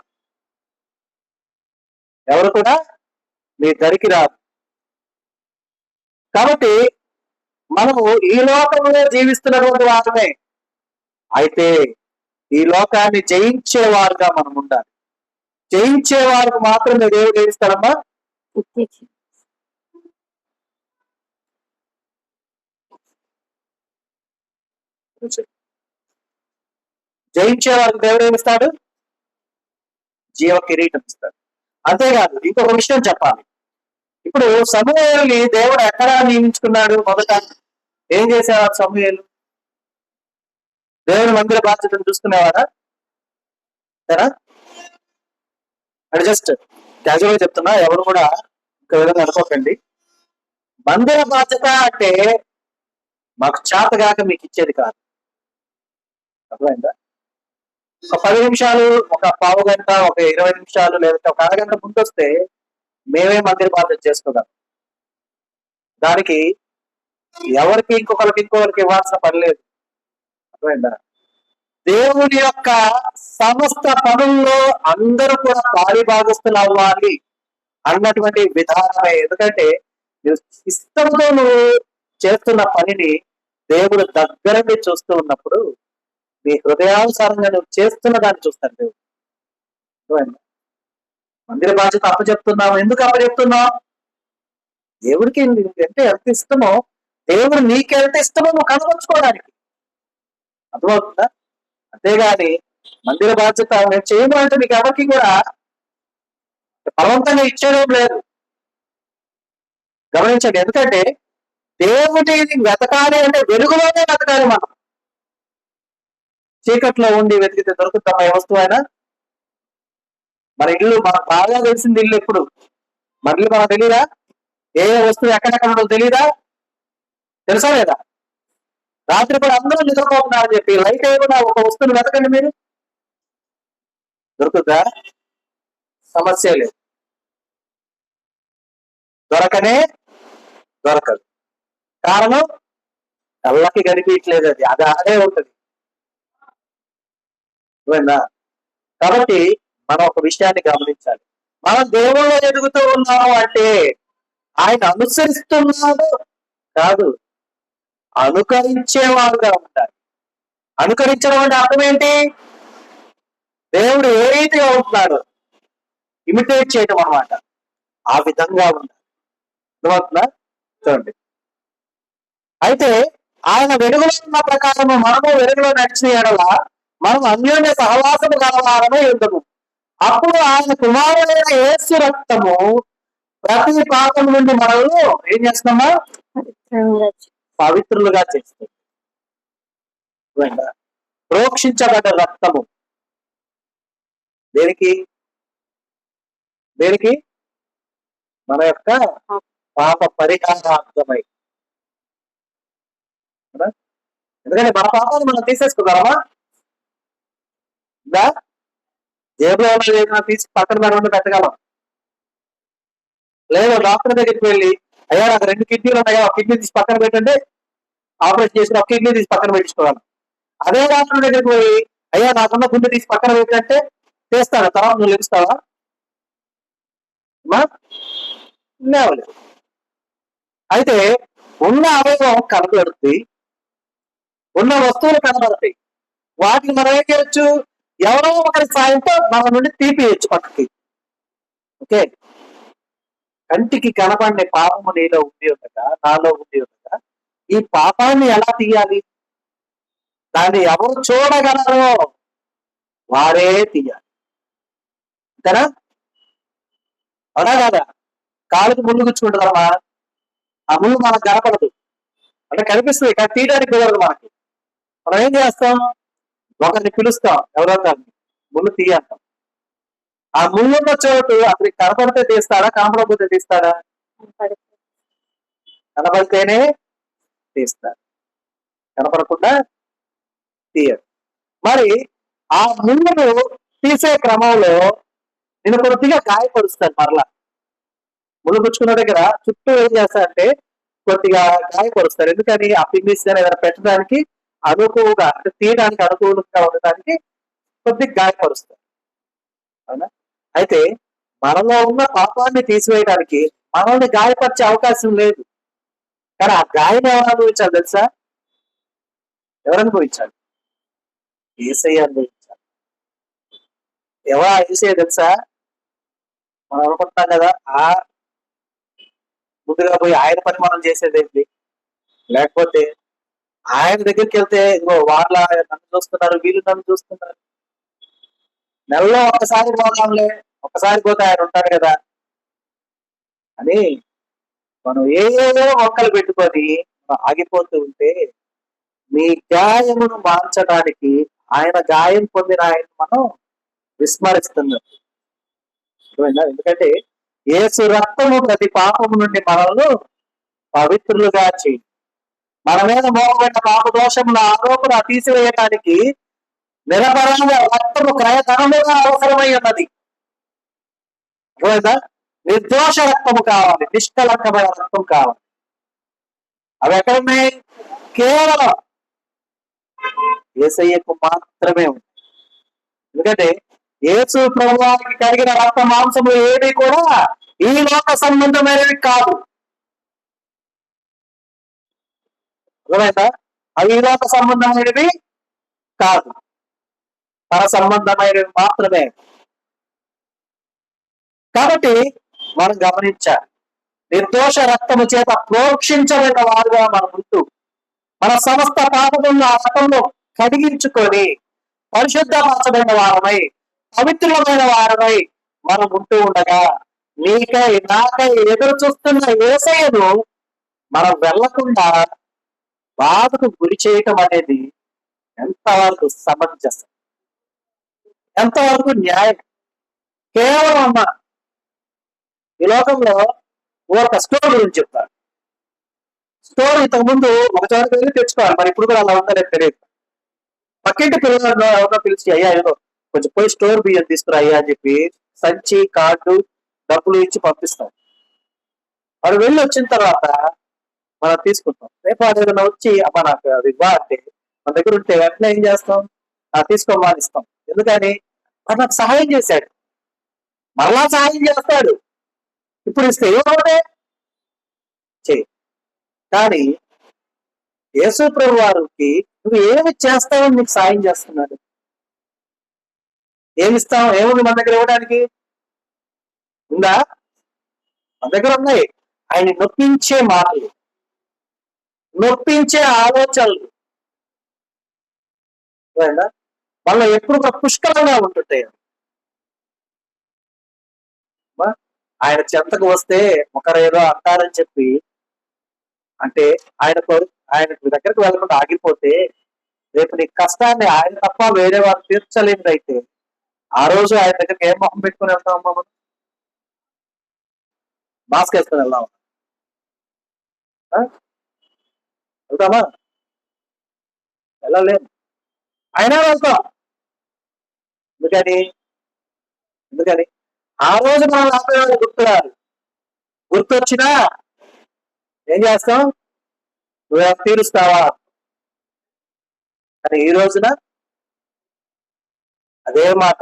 ఎవరు కూడా నీ దరికి రాదు. కాబట్టి మనము ఈ లోకంలో జీవిస్తున్నటువంటి వారమే. అయితే ఈ లోకాన్ని జయించేవారుగా మనం ఉండాలి. జయించేవారికి మాత్రమే దేవుడు ఏమిస్తాడమ్మా? జయించేవారికి దేవుడు ఏమిస్తాడు? జీవ కిరీటం ఇస్తాడు. అంతేకాదు, ఇంకొక విషయం చెప్పాలి. ఇప్పుడు సమూయేలుని దేవుడు ఎక్కడ నియమించుకున్నాడు? మొదట ఏం చేసేవాడు సమూయేలు? దేవుని మందిర బాధ్యతను చూసుకునేవాడా? సరే, అది జస్ట్ క్యాజువల్గా చెప్తున్నా, ఎవరు కూడా ఇంకో విధంగా అనుకోకండి. మందిర బాధ్యత అంటే మాకు చేతగాక మీకు ఇచ్చేది కాదు. అర్థమైందా? ఒక 10 నిమిషాలు, ఒక పావు గంట, ఒక 20 నిమిషాలు, లేదంటే ఒక అరగంట ముందు వస్తే మేమే మందిర బాధ్యత చేసుకోగలం. దానికి ఎవరికి ఇంకొకరికి ఇవ్వాల్సిన పని లేదు. అర్థమైందా? దేవుని యొక్క సమస్త పనుల్లో అందరూ కూడా పాలిభాగస్తులు అవ్వాలి అన్నటువంటి విధానమే. ఎందుకంటే నువ్వు ఇష్టంతో నువ్వు చేస్తున్న పనిని దేవుడు దగ్గరని చూస్తూ ఉన్నప్పుడు నీ హృదయానుసారంగా నువ్వు చేస్తున్న దాన్ని చూస్తాడు దేవుడు. మందిర బాధ్యత అప్పచెప్తున్నావు. ఎందుకు అప్పచెప్తున్నావు? దేవుడికి అంటే ఎంత ఇష్టమో, దేవుడు నీకెంత ఇష్టమో నువ్వు కనపరుచుకోవడానికి. అర్థమవుతుందా? అంతేగాని మందిర బాధ్యత నేను చేయను అంటే నీకు ఎవరికి కూడా బలవంతంగా ఇచ్చేయడం లేదు. గమనించండి, ఎందుకంటే దేవుడిని వెతకాలి అంటే వెలుగులోనే వెతకాలి. మనం చీకట్లో ఉండి వెతికితే దొరుకుతామా ఏ వస్తువు అయినా? మన ఇల్లు మనకు బాగా తెలిసింది ఇల్లు ఎప్పుడు మన ఇల్లు మనకు తెలియదా? ఏ వస్తువు ఎక్కడెక్కడ ఉండదో తెలియదా? తెలుసా లేదా? రాత్రి కూడా అందరూ నిద్రపోతున్నారని చెప్పి లైట్ ఏమైనా ఒక వస్తువుని వెతకండి, మీరు దొరుకుతుందా? సమస్య లేదు, దొరకనే దొరకదు. కారణం కళ్ళకి కనిపించలేదు, అది అది ఆడే ఉంటుంది. కాబట్టి మనం ఒక విషయాన్ని గమనించాలి. మనం దేవుళ్ళు ఎదుగుతూ ఉన్నాము అంటే ఆయన అనుసరిస్తున్నాడు కాదు, అనుకరించేవాడుగా ఉండాలి. అనుకరించడం అంటే అర్థం ఏంటి? దేవుడు ఏ రీతిగా ఉంటున్నాడు ఇమిటేట్ చేయడం అన్నమాట. ఆ విధంగా ఉండాలి. చూడండి, అయితే ఆయన వెలుగులో ఉన్న ప్రకారము మనము వెలుగులో నడిచిన ఎడల మనం అన్యోన్య సహవాసము గలవారమే ఉండము. అప్పుడు ఆయన కుమారుడైన యేసు రక్తము ప్రతి పాపం నుండి మనము ఏం చేస్తున్నామా? పవిత్రులుగా చేస్తుంది. ప్రోక్షించబడ్డ రక్తము దేనికి? దేనికి? మన యొక్క పాప పరిహారార్థమై. ఎందుకంటే మన పాపాన్ని మనం తీసేసుకున్నామా? జేబులో ఏదైనా తీసి పక్కన పెరగకుండా పెట్టగలం. లేదు డాక్టర్ దగ్గరికి వెళ్ళి, అయ్యా నాకు 2 కిడ్నీలు ఉన్నాయా, ఒక కిడ్నీ తీసి పక్కన పెట్టండి, ఆపరేషన్ చేసి ఒక కిడ్నీ తీసి పక్కన పెట్టించుకోవాలి. అదే డాక్టర్ దగ్గరికి పోయి, అయ్యా నాకున్న గుండె తీసి పక్కన పెట్టంటే చేస్తాడు, తర్వాత నువ్వు లెగుస్తావా? లేవలేదు. అయితే ఉన్న అవయవం కనబడుతుంది, ఉన్న వస్తువులు కనబడతాయి. వాటిని మనం ఏం చేయొచ్చు? ఎవరో ఒకరి సాయంతో మన నుండి తీపియచ్చు పక్కకి. ఓకే, కంటికి కనబడిన పాపము నీలో ఉంది ఉండగా, నాలో ఉంది ఉండగా, ఈ పాపాన్ని ఎలా తీయాలి? దాన్ని ఎవరు చూడగలరో వారే తీయాలి. అంతేనా? అవునా కాదా? కాలుకి ముళ్ళు గుచ్చుకుంటుందమ్మా, ఆ ముళ్ళు మనకు కనపడదు, అంటే కనిపిస్తుంది కానీ తీయడానికి కుదరదు మనకి. మనం ఏం చేస్తాం? ఒకరిని పిలుస్తాం, ఎవరో కాదు, ముళ్ళు తీయంటాం. ఆ ముళ్ళున్న చోటు అతనికి కనపడితే తీస్తాడా, కనపడకపోతే తీస్తాడా? కనపడితేనే తీస్తాడు, కనపడకుండా తీయడు. మరి ఆ ముళ్ళను తీసే క్రమంలో నేను కొద్దిగా గాయపరుస్తాను. మరలా ముళ్ళు పుచ్చుకున్న దగ్గర చుట్టూ ఏం చేస్తానంటే కొద్దిగా గాయపరుస్తారు. ఎందుకని? ఆ పిన్నిస్ కానీ ఏదైనా పెట్టడానికి అనుకువగా, అంటే తీయడానికి అనుకూలంగా ఉండటానికి కొద్దిగా గాయపరుస్తారు. అవునా? అయితే మనలో ఉన్న పాపాన్ని తీసివేయడానికి మనల్ని గాయపరిచే అవకాశం లేదు. కానీ ఆ గాయం ఎవరు అనుభవించాలి తెలుసా? ఎవరు అనుభవించాలి? యేసయ్య అనుభవించాలి. ఎవరు ఆ యేసయ్య తెలుసా? మనం అనుకుంటున్నాం కదా, ముందుగా పోయి ఆయన పని మనం చేసేదేంటి? లేకపోతే ఆయన దగ్గరికి వెళ్తే ఇదిగో వాళ్ళ నన్ను చూస్తున్నారు, వీళ్ళు నన్ను చూస్తున్నారు, నెలలో ఒకసారి పోదాంలే, ఒకసారి పోతే ఆయన ఉంటారు కదా అని మనం ఏదో మొక్కలు పెట్టుకొని ఆగిపోతూ ఉంటే మీ గాయమును మార్చడానికి ఆయన గాయం పొందిన ఆయన మనం విస్మరిస్తున్నాం. ఎందుకంటే యేసు రక్తము ప్రతి పాపము నుండి మనల్ని పవిత్రులుగా చేయి. మన మీద మోపబడిన పాప దోషముల ఆరోపణ తీసివేయటానికి నిరపరాధ రక్తము క్రయధనముగా అవసరమై ఉన్నది. అర్థమైందా? నిర్దోష రక్తము కావాలి, నిష్కలంకమైన రక్తం కావాలి. అవి ఎక్కడున్నాయి? కేవలం యేసయ్యకు మాత్రమే ఉంది. ఎందుకంటే యేసు ప్రభువానికి కలిగిన రక్త మాంసము ఏవి కూడా ఈ లోక సంబంధమైనవి కాదు. అర్థమైందా? అవి ఈ లోక సంబంధమైనవి కాదు, పర సంబంధమైనవి మాత్రమే. కాబట్టి మనం గమనించాలి, నిర్దోష రక్తము చేత ప్రోక్షించబడిన వారుగా మన ముందు మన సమస్త పాపములను ఆ రక్తంలో కడిగించుకొని పరిశుద్ధపరచబడిన వారమై పవిత్రమైన వారమై మనం ఉంటూ ఉండగా నీకై నాకై ఎదురు చూస్తున్న యేసయ్యను మనం వెళ్లకుండా బాధకు గురి చేయటం అనేది ఎంతవరకు సమంజసం, ఎంతవరకు న్యాయం? కేవలం అమ్మ ఈ లోకంలో ఒక స్టోర్ గురించి చెప్తారు. స్టోర్ ఇంతకు ముందు ఒక చోటకి వెళ్ళి తెచ్చుకోవాలి, మరి ఇప్పుడు కూడా అలా ఉందని తెలియదు. పక్కింటి పిల్లలు ఎవరినో పిలిచి అయ్యా ఏదో కొంచెం పోయి స్టోర్ బియ్యం తీసుకురా అయ్యా అని చెప్పి సంచి కార్డు డబ్బులు ఇచ్చి పంపిస్తాం. వాడు వెళ్ళి వచ్చిన తర్వాత మనం తీసుకుంటాం. రేపు వాడు ఏదైనా వచ్చి అమ్మ నాకు అది ఇవ్వ అంటే మన దగ్గర ఉంటే వెంటనే ఏం చేస్తాం, తీసుకోమా అని ఇస్తాం. ఎందుకని వాడు నాకు సహాయం చేశాడు, మరలా సహాయం చేస్తాడు, ఇప్పుడు ఇస్తే ఏమవుతే చెయ్యి. కానీ యేసు ప్రభు వారికి నువ్వు ఏమి చేస్తావని నీకు సాయం చేస్తున్నాడు. ఏమిస్తావు, ఏముంది మన దగ్గర ఇవ్వడానికి? ఉందా? మన దగ్గర ఉన్నాయి ఆయన నొప్పించే మాటలు, నొప్పించే ఆలోచనలు మళ్ళీ ఎప్పుడు పుష్కలంగా ఉంటుంటాయి. ఆయన చెంతకు వస్తే ఒకరేదో అంటారని చెప్పి అంటే ఆయన దగ్గరకు వెళ్ళకుండా ఆగిపోతే రేపు నీ కష్టాన్ని ఆయన తప్ప వేరే వారు తీర్చలేనిదైతే ఆ రోజు ఆయన దగ్గరికి ఏం మొహం పెట్టుకుని వెళ్తామమ్మా? మనం మాస్క్ వేసుకుని వెళ్దామా? వెళ్తామా? వెళ్ళలేము. అయినా వెళ్తాం. ఎందుకని ఆ రోజు మనం ఆపేవాళ్ళు గుర్తురారు. గుర్తొచ్చినా ఏం చేస్తాం? నువ్వు తీరుస్తావా? కానీ ఈ రోజున అదే మాట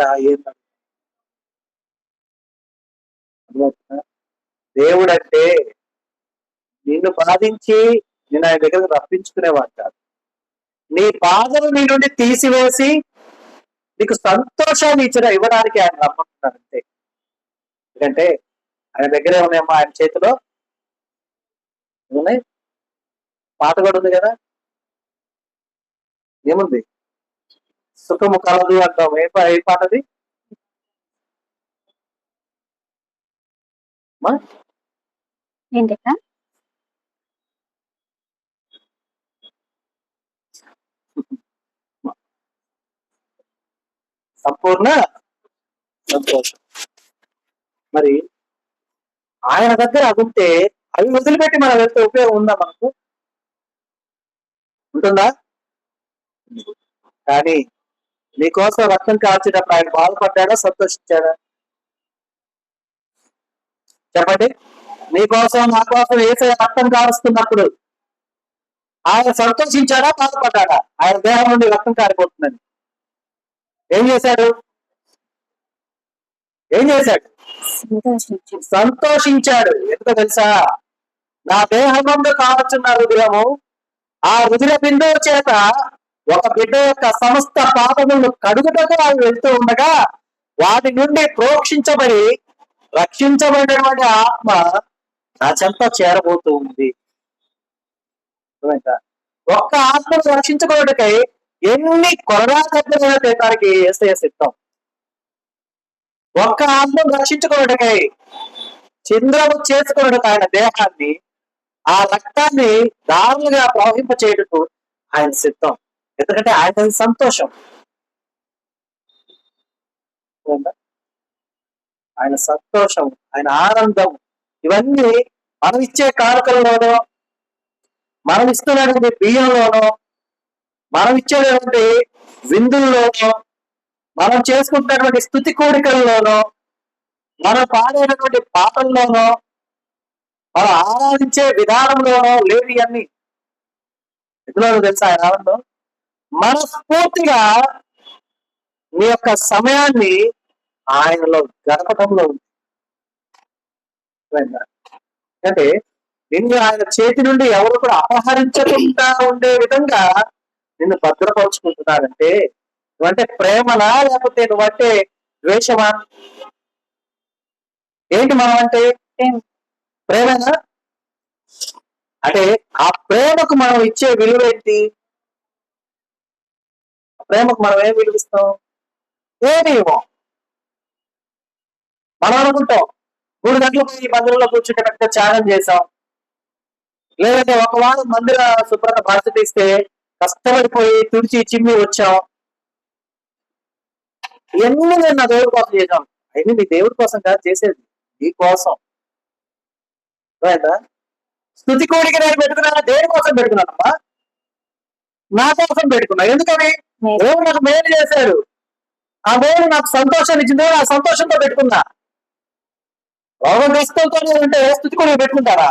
దేవుడు అంటే నిన్ను బాధించి నేను ఆయన దగ్గరకు రప్పించుకునేవాడు కాదు. నీ బాధను నీ నుండి తీసివేసి నీకు సంతోషాన్ని ఇవ్వడానికి ఆయన రమ్మంటున్నాడు అంతే. ఎందుకంటే ఆయన దగ్గర ఏమన్నాయమ్మా, ఆయన చేతిలో ఏమున్నాయి? పాట కూడా ఉంది కదా, ఏముంది? సుఖము కలదు అంటాం. ఏ పాటది? సంపూర్ణ సంతోషం. మరి ఆయన దగ్గర అదుంటే అవి వదిలిపెట్టి మనం వెళ్తే ఉపయోగం ఉందా? మనకు ఉంటుందా? కానీ నీకోసం రక్తం కాల్చేటప్పుడు ఆయన బాధపడ్డాడా, సంతోషించాడా? చెప్పండి. నీకోసం నా కోసం ఏసే రక్తం కారుస్తున్నప్పుడు ఆయన సంతోషించాడా, బాధపడ్డాడా? ఆయన దేహం నుండి రక్తం కారిపోతుందని ఏం చేశాడు? సంతోషించాడు. ఎందుకో తెలుసా? నా దేహం నుండి కావచ్చున్న హృదయము ఆ రుధిర బిందువు చేత ఒక బిడ్డ యొక్క సమస్త పాపములను కడుగుటకు అవి వెళ్తూ ఉండగా వాటి నుండి ప్రోక్షించబడి రక్షించబడినటువంటి ఆత్మ నా చెంత చేరబోతూ ఉంది. ఒక్క ఆత్మను రక్షించుకోవడానికై ఎన్ని కొరడాకైనా తేటానికి యేసయ్య సిద్ధం. ఒక్క ఆత్మను రక్షించుకోవడానికై చింద్రము చేసుకోవడానికి ఆయన దేహాన్ని, ఆ రక్తాన్ని దారులుగా ప్రవహింప చేయటకు ఆయన సిద్ధం. ఎందుకంటే ఆయన సంతోషం, ఆయన సంతోషం, ఆయన ఆనందం ఇవన్నీ మనం ఇచ్చే కానుకల్లోనో, మనం ఇస్తున్నటువంటి బియ్యంలోనో, మనం ఇచ్చేటువంటి విందుల్లోనో, మనం చేసుకుంటున్నటువంటి స్తుతి కోరికల్లోనో, మనం పాడేటటువంటి పాటల్లోనో, మనం ఆరాధించే విధానంలోనో లేవి అన్ని. ఎందులో తెలుసా ఆయన ఆనందం? మనస్ఫూర్తిగా నీ యొక్క సమయాన్ని ఆయనలో గడపటంలో ఉంది. అంటే నిన్ను ఆయన చేతి నుండి ఎవరు కూడా అపహరించకుండా ఉండే విధంగా నిన్ను భద్రపరుచుకుంటున్నారంటే నువ్వంటే ప్రేమనా, లేకపోతే నువ్వంటే ద్వేషమా? ఏంటి మనం అంటే? ప్రేమనా? అంటే ఆ ప్రేమకు మనం ఇచ్చే విలువ ఏంటి? ప్రేమకు మనం ఏం విలువిస్తాం? ఏమి ఇవ్వం. మనం అనుకుంటాం 3 గంటలకు పోయి మందిరంలో కూర్చుంటే పెద్ద త్యాగం చేశాం, లేదంటే ఒక వారం మందిర శుభ్రత బాధ్యత ఇస్తే కష్టపడిపోయి తుడిచి చిమ్మి వచ్చాం, ఇవన్నీ నేను నా దేవుడి కోసం చేశాం. అయినా నీ దేవుడి కోసం కాదు చేసేది, నీ కోసం. అర్థమైందా? స్తుతి కోడికి నేను పెట్టుకున్నాను, దేని కోసం పెట్టుకున్నానమ్మా? నా కోసం పెట్టుకున్నా. ఎందుకని? దేవుడు నాకు మేలు చేశాడు, ఆ మేలు నాకు సంతోషాన్ని ఇచ్చింది, ఆ సంతోషంతో పెట్టుకున్నా. రోగం తీసుకుంటూ అంటే స్తుతి కోడికి పెట్టుకుంటారా?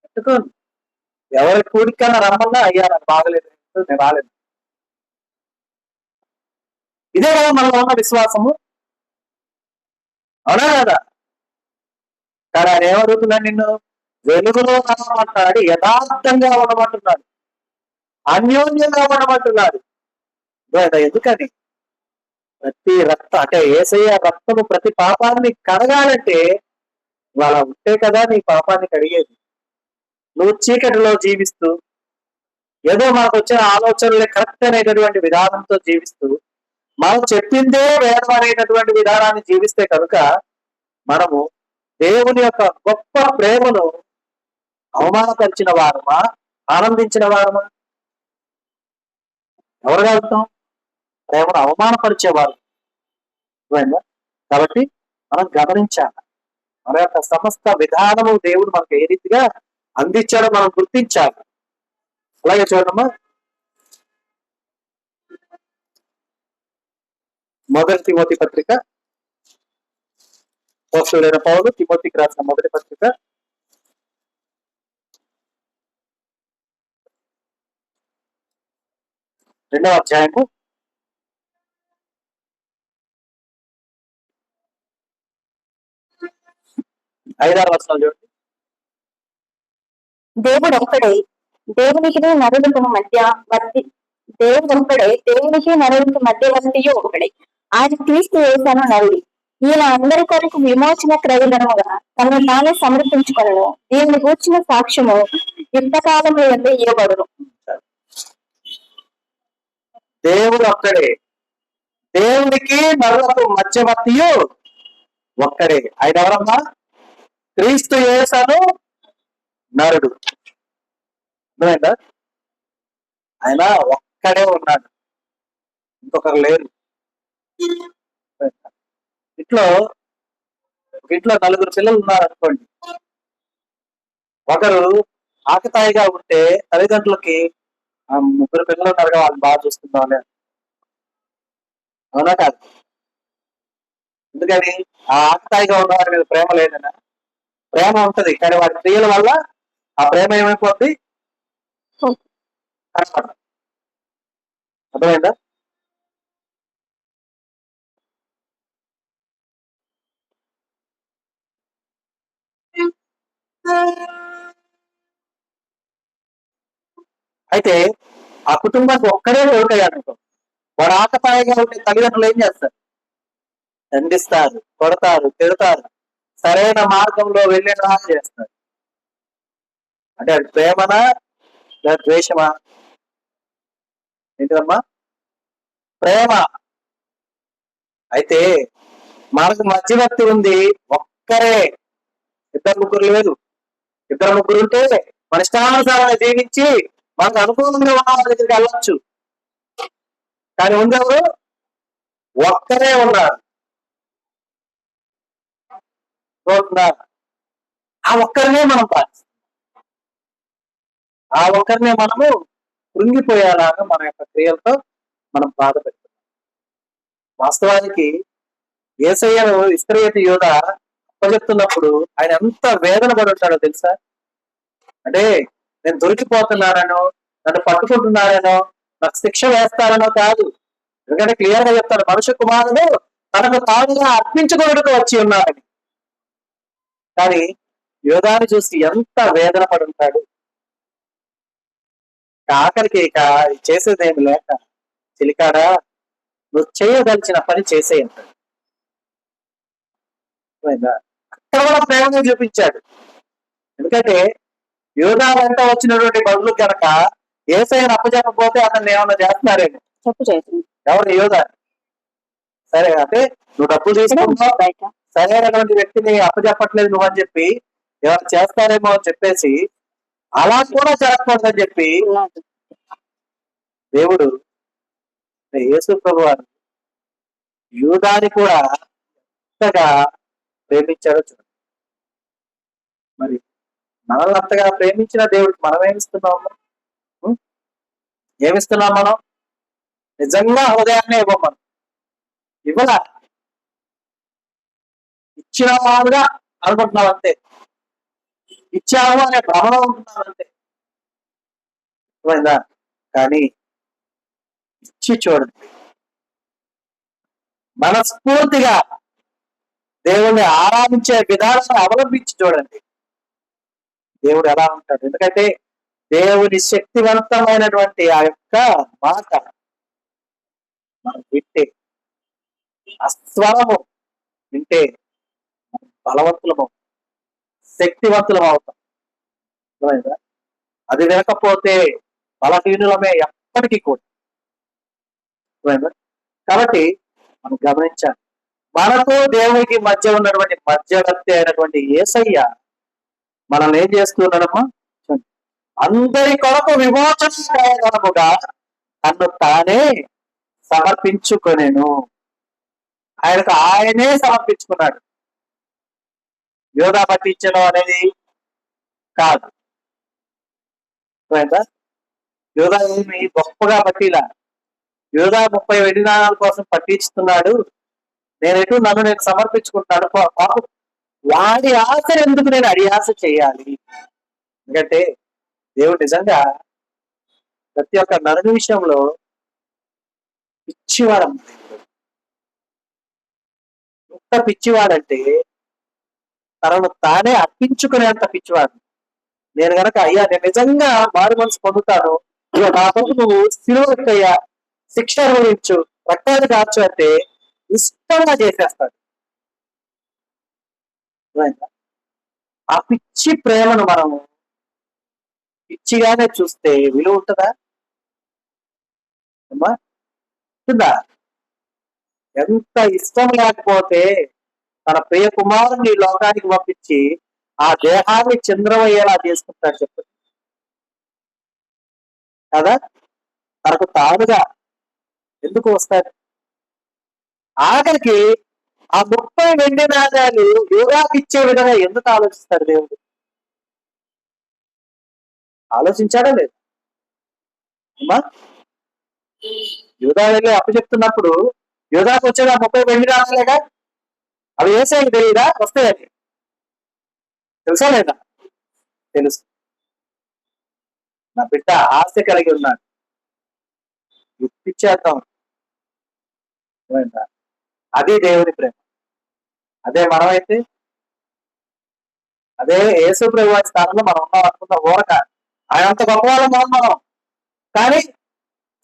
పెట్టుకోను. ఎవరి కూడికన్నా రమ్మన్నా, అయ్యా నాకు బాగలేదు, నేను రాలేదు. ఇదే కదా మనలో ఉన్న విశ్వాసము, అవునా కదా? కానీ ఆయన ఏమడుగుతున్నాడు నిన్ను? వెలుగులో ఉండమంటున్నాడు, యథార్థంగా ఉండమంటున్నాడు, అన్యోన్యంగా ఉండమంటున్నాడు. ఎందుకని? ప్రతి అంటే యేసయ్య రక్తము ప్రతి పాపాన్ని కడగాలంటే వాళ్ళ ఉంటే కదా నీ పాపాన్ని కడిగేది. నువ్వు చీకటిలో జీవిస్తూ, ఏదో మనకు వచ్చిన ఆలోచనలే కరెక్ట్ అనేటటువంటి విధానంతో జీవిస్తూ, మనం చెప్పిందే వేదం అనేటటువంటి విధానాన్ని జీవిస్తే కనుక మనము దేవుని యొక్క గొప్ప ప్రేమను అవమానపరిచిన వారమా, ఆనందించిన వారమా? ఎవరు కలుగుతాం? ప్రేమను అవమానపరిచేవారు. కాబట్టి మనం గమనించాలి, మన యొక్క సమస్త విధానము దేవుడు మనకు ఏ రీతిగా అందించాడో మనం గుర్తించాలి. అలాగే చూడమ్మా, మొదటి తిమోతి పత్రిక, అపోస్తలుడైన పౌలు తిమోతికి రాసిన మొదటి పత్రిక 2వ అధ్యాయము 5-6 వచనాలు చూడండి. దేవుడు ఒక్కడే దేవునికి నరులకు మధ్య వర్తి దేవుడు ఒక్కడే దేవునికి నరులకు మధ్యవర్తియు ఒకడే, ఆయన క్రీస్తు యేసను నరుడు. ఈయన అందరి కొరకు విమోచన క్రయధనముగా తనను తానే సమర్పించుకొనెను. దీనిని గూర్చిన సాక్ష్యము యుక్తకాలము యందు ఇవ్వబడును. దేవుడు ఒక్కడే, దేవునికి నరులకు మధ్యవర్తియు ఒక్కడే. ఆయన ఎవరమ్మా? క్రీస్తు యేసను నరుడు. అర్థమైందా? ఆయన ఒక్కడే ఉన్నాడు, ఇంకొకరు లేరు. ఇంట్లో 4 పిల్లలు ఉన్నారనుకోండి, ఒకరు ఆకతాయిగా ఉంటే తల్లిదండ్రులకి 3 పిల్లలు ఉన్నారు కదా, వాళ్ళు బాగా చూసుకుందాం, అవునా కాదు? ఎందుకని? ఆ ఆకతాయిగా ఉన్న వారి మీద ప్రేమ లేదనా? ప్రేమ ఉంటది, కానీ వారి క్రియల వల్ల ఆ ప్రేమ ఏమైపోద్ది? అర్థమైందా? అయితే ఆ కుటుంబానికి ఒక్కడే కొడుకయ్యాడు, వాడు ఆకతాయిగా ఉండే తల్లిదండ్రులు ఏం చేస్తారు? దండిస్తారు, కొడతారు, తిడతారు, సరైన మార్గంలో వెళ్ళేలా చేస్తారు. అంటే అది ప్రేమనా లేదా ద్వేషమా? ఏంటమ్మా? ప్రేమ. అయితే మనకు మధ్యవర్తి ఉంది, ఒక్కరే, 2-3 లేదు. 2-3 ఉంటే మన ఇష్టానుసారంగా జీవించి మనకు అనుకూలంగా ఉన్న వాళ్ళ దగ్గరికి వెళ్ళొచ్చు. కానీ ఉండేవారు ఒక్కరే ఉన్నారు. ఆ ఒక్కరినే మనం పాటిస్తాం, ఆ ఒక్కరినే మనము కృంగిపోయేలాగా మన యొక్క క్రియలతో మనం బాధ పెడుతున్నాం. వాస్తవానికి యేసయ్యను ఇస్కరియోతు యూద అప్పచెప్తున్నప్పుడు ఆయన ఎంత వేదన పడి ఉంటాడో తెలుసా? అంటే నేను దొరికిపోతున్నానో, నన్ను పట్టుకుంటున్నారనో, నాకు శిక్ష వేస్తారనో కాదు. ఎందుకంటే క్లియర్ గా చెప్తాడు, మనుష్య కుమారుడు తనకు తానుగా అర్పించుకోవడానికి వచ్చి ఉన్నారని. కానీ యోధాని చూసి ఎంత వేదన పడి ఉంటాడు. ఆఖరికి ఇక చేసేదేమి లేక, చిలికాడా నువ్వు చేయదలిచిన పని చేసేయంటాడు. అక్కడ కూడా ప్రేమగా చూపించాడు. ఎందుకంటే యోధా వెంట వచ్చినటువంటి బదులు కనుక యేసయ్యను అప్పచెప్పకపోతే అతన్ని ఏమన్నా చేస్తున్నారేమో. ఎవరు? యోధా. సరే, అంటే నువ్వు డబ్బులు తీసుకుంటున్నావు, సరైనటువంటి వ్యక్తిని అప్పచెప్పట్లేదు నువ్వు అని చెప్పి ఎవరు చేస్తారేమో అని చెప్పేసి అలా కూడా జరగకూడదని చెప్పి దేవుడు యేసు ప్రభువారు యూదాని కూడా ఎంతగా ప్రేమించాడో చూడండి. మరి మనల్ని అంతగా ప్రేమించిన దేవుడికి మనం ఏమిస్తున్నాము? ఉం? ఏమిస్తున్నాం మనం? నిజంగా హృదయాన్ని ఇవ్వం మనం. ఇవ్వలా, ఇచ్చిన వాడుగా అనుకుంటున్నాం అంతే. ఇచ్చాము అనే భ్రమలో ఉంటున్నాం అంతే. అర్థమైందా? కానీ ఇచ్చి చూడండి, మనస్ఫూర్తిగా దేవుణ్ణి ఆరాధించే విధానాన్ని అవలంబించి చూడండి, దేవుడు ఎలా ఉంటాడు. ఎందుకంటే దేవుని శక్తివంతమైనటువంటి ఆ యొక్క మాట మనం వింటే, ఆ స్వరము వింటే బలవంతులము, శక్తివంతులం అవుతాం. అర్థమైందా? అది వినకపోతే బలహీనులమే ఎప్పటికీ కూడా. అర్థమైందా? కాబట్టి మనం గమనించాలి, మనకు దేవునికి మధ్య ఉన్నటువంటి మధ్యవర్తి అయినటువంటి యేసయ్య మనల్ని ఏం చేస్తున్నాడమ్మా? అందరి కొరకు విమోచనముగా తన్ను తానే సమర్పించుకొనెను. ఆయనకు ఆయనే సమర్పించుకున్నాడు. యోధా పట్టించడం అనేది కాదు. అర్థమైందా? యోధా ఏమి గొప్పగా పట్టిలా. యోధా 30 వెండి నాణాల కోసం పట్టించుతున్నాడు. నన్ను నేను సమర్పించుకుంటాను. పాపం వాడి ఆశ ఎందుకు నేను అడియాస చేయాలి? ఎందుకంటే దేవుడు నిజంగా ప్రతి ఒక్క నరుని విషయంలో పిచ్చివాడు. ఎంత పిచ్చివాడంటే తనను తానే అర్పించుకునేంత పిచ్చివాడు. నేను గనక అయ్యా నేను నిజంగా మారు మనసు పొందుతాను, నా కొరకు నువ్వు సిలువయ్యా, శిక్ష అనుభవించు, రక్తాన్ని కాచు అంటే ఇష్టంగా చేసేస్తాడు. ఆ పిచ్చి ప్రేమను మనం పిచ్చిగానే చూస్తే విలువ ఉంటుందా అమ్మా? ఉంటుందా? ఎంత ఇష్టం లేకపోతే తన ప్రియ కుమారుని లోకానికి పంపించి ఆ దేహాన్ని చంద్రమయ్యేలా చేసుకుంటాడు చెప్పండి కదా? తనకు తానుగా ఎందుకు వస్తాడు? ఆఖరికి ఆ 30 వెండి నాణాలు యోగాకి ఇచ్చే విధంగా ఎందుకు ఆలోచిస్తాడు దేవుడు? ఆలోచించాడా లేదు అమ్మా? యోధా వెళ్ళి అప్పు చెప్తున్నప్పుడు యోధాకు వచ్చేది ఆ 30 వెండి నాణాలేగా. అవి వేసేది తెలియదా? వస్తాయని తెలుసా లేదా? తెలుసు. నా బిడ్డ ఆశ కలిగి ఉన్నాడు, ఇప్పించేద్దాం. అదే దేవుని ప్రేమ. అదే మనమైతే, అదే యేసు ప్రభు స్థానంలో మనం ఉన్నాం అనుకున్న ఊరక. ఆయన అంత గొప్పవాళ్ళం మనం. కానీ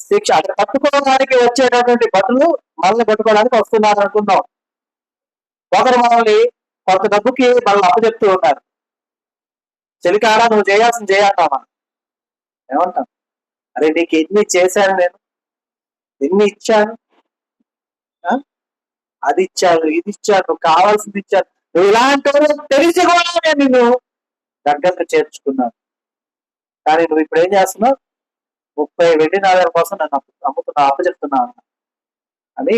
శిక్ష అక్కడ పట్టుకోవడానికి వచ్చేటటువంటి బతులు మనల్ని పట్టుకోవడానికి వస్తున్నారు అనుకుందాం. ఒకరు మనల్ని కొంత డబ్బుకి మనల్ని అప్పు చెప్తూ ఉన్నారు. చెలికాడా నువ్వు చేయాల్సింది చేయాలమ్మా. ఏమంటాం? అరే నీకు ఎన్ని చేశాను, నేను ఎన్ని ఇచ్చాను, అది ఇచ్చాను, ఇది ఇచ్చాను, నువ్వు కావాల్సింది ఇచ్చాను, నువ్వు ఇలాంటి తెలిసి కూడా నేను నిన్ను దగ్గరకు చేర్చుకున్నాను. కానీ నువ్వు ఇప్పుడు ఏం చేస్తున్నావు? 30 వెండి నాణాల కోసం నన్ను అప్పు చెప్తున్నావు అని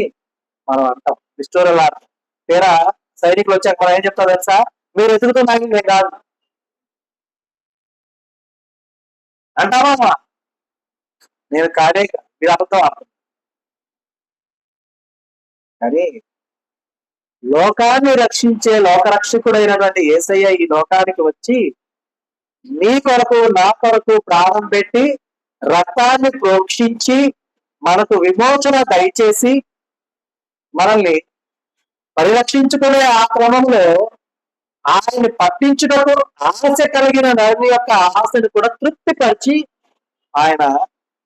మనం అంటాం. విస్టోరియల్ ఆర్ట్. తీరా సైనికులు వచ్చాక మనం ఏం చెప్తాం తెలుసా? మీరు ఎదుగుతున్నాయి నేను కాదు అంటావా? నేను కాడే, మీరు అబద్ధం ఆడుతుంది. కానీ లోకాన్ని రక్షించే లోకరక్షకుడైనటువంటి యేసయ్య ఈ లోకానికి వచ్చి నీ కొరకు నా కొరకు ప్రాణం పెట్టి రక్తాన్ని ప్రోక్షించి మనకు విమోచన దయచేసి మనల్ని పరిరక్షించుకునే ఆ క్రమంలో ఆయన్ని పట్టించుటకు ఆశ కలిగిన నరుని యొక్క ఆశను కూడా తృప్తిపరిచి ఆయన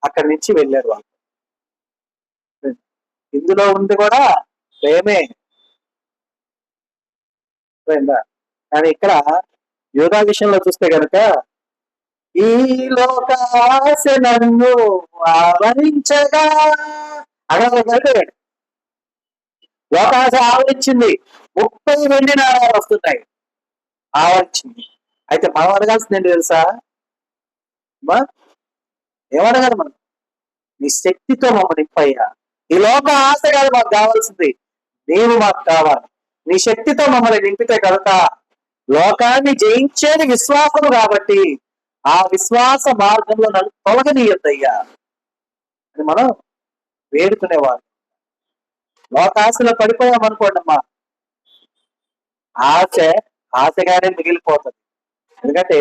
అక్కడి నుంచి వెళ్ళారు. వాళ్ళు ఇందులో ఉంది కూడా ప్రేమే. కానీ ఇక్కడ యోధా విషయంలో చూస్తే కనుక ఈ లోక ఆశ నన్ను ఆవరించగా అక్కడ కలిపాడు. లోకాశ ఆవరించింది, 30 వెండి నాణాలు వస్తున్నాయి, ఆవరించింది. అయితే మనం అడగాల్సింది ఏంటి తెలుసా? ఏమడగాలి మనం? నీ శక్తితో మమ్మల్ని నింపయ్యా. ఈ లోక ఆశ కాదు మాకు కావాల్సింది, నీవు మాకు కావాలి. నీ శక్తితో మమ్మల్ని నింపితే కనుక లోకాన్ని జయించేది విశ్వాసము కాబట్టి ఆ విశ్వాస మార్గంలో నన్ను తొలగనీయొద్దయ్యా అని మనం వేడుకునేవారు. లోకాశలో పడిపోయామనుకోండి అమ్మా, ఆశగానే మిగిలిపోతుంది. ఎందుకంటే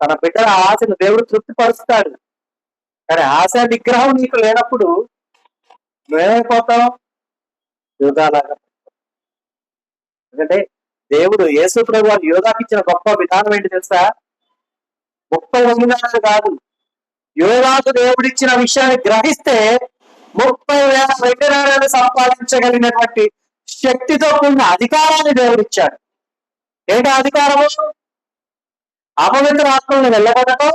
తన బిడ్డల ఆశను దేవుడు తృప్తిపరుస్తాడు. కానీ ఆశ నిగ్రహం నీకు లేనప్పుడు నువ్వేమైపోతాం? యోధాలాగా. ఎందుకంటే దేవుడు యేసు ప్రభు వారు యోధాకి ఇచ్చిన గొప్ప విధానం ఏంటి తెలుసా? 30 వందనాలు కాదు, యోధాకు దేవుడిచ్చిన విషయాన్ని గ్రహిస్తే 30,000 విగ్రహాలను సంపాదించగలిగినటువంటి శక్తితో కూడిన అధికారాన్ని దేవుడిచ్చాడు. ఏంటి అధికారము? అపవిత్ర ఆత్మలను వెళ్ళగొట్టడం,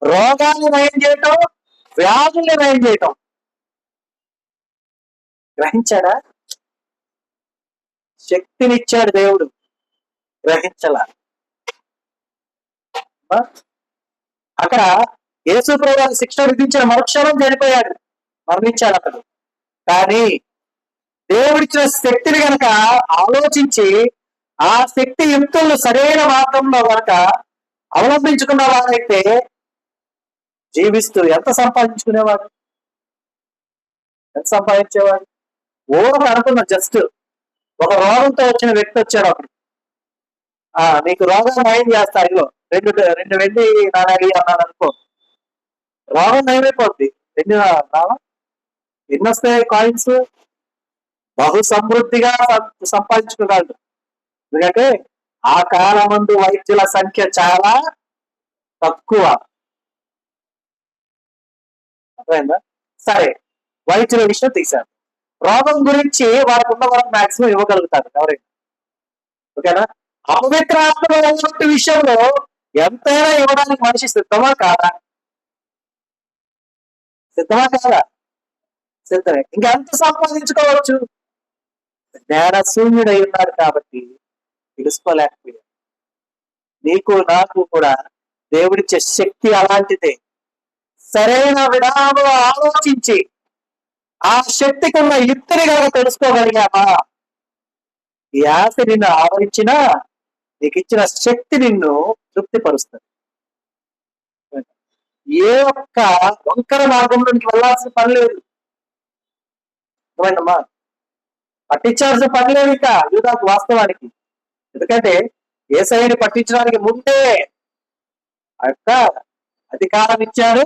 రోగాన్ని నయం చేయటం, వ్యాధుల్ని నయం చేయటం. గ్రహించాడా? శక్తినిచ్చాడు దేవుడు, గ్రహించలా. అక్కడ యేసు ప్రభువు శిక్ష విధించిన మరుక్షణం చనిపోయాడు, మరణించాడు అతడు. కానీ దేవుడిచ్చిన శక్తిని గనక ఆలోచించి ఆ శక్తి యుక్తులను సరైన మార్గంలో గనక అవలంబించుకున్న వారైతే జీవిస్తూ ఎంత సంపాదించుకునేవాడు? ఎంత సంపాదించేవాడు? ఓరని అనుకున్నా. జస్ట్ ఒక రోగంతో వచ్చిన వ్యక్తి వచ్చాడు అప్పుడు, నీకు రోగం నయం చేస్తా, ఇదిగో రెండు వెండి నాణాలు అన్నాడు అనుకో, రోగం నయమైపోద్ది. ఎన్ని వస్తాయి కాయిన్స్? బహు సమృద్ధిగా సంపాదించుకున్నాడు. ఎందుకంటే ఆ కాలమందు వైద్యుల సంఖ్య చాలా తక్కువ. అర్థమైందా? సరే, వైద్యుల విషయం తీశారు. రోగం గురించి వారికి ఉన్న వరకు మాక్సిమం ఇవ్వగలుగుతారు ఎవరైనా. ఓకేనా? అపవిత్ర ఆత్మ విషయంలో ఎంతైనా ఇవ్వడానికి మనిషి సిద్ధమా కాదా? సిద్ధమా కాదా? సిద్ధమే. ఇంకెంత సంపాదించుకోవచ్చు? జ్ఞాన శూన్యుడై ఉన్నాడు కాబట్టి తెలుసుకోలేకపోయాడు. నీకు నాకు కూడా దేవుడిచ్చే శక్తి అలాంటిదే. సరైన విధానంలో ఆలోచించి ఆ శక్తికి ఉన్న యుక్తిని కనుక తెలుసుకోగలిగామా, ఈ ఆశ నిన్ను ఆవరించినా నీకు ఇచ్చిన శక్తి నిన్ను తృప్తిపరుస్తుంది. ఏ ఒక్క వంకర మార్గంలోనికి వెళ్ళాల్సిన పని లేదు. అర్థమైందమ్మా? పట్టించాల్సిన పని లేదు ఇక యూదాకు వాస్తవానికి. ఎందుకంటే యేసయ్యని పట్టించడానికి ముందే ఆ యొక్క అధికారం ఇచ్చారు,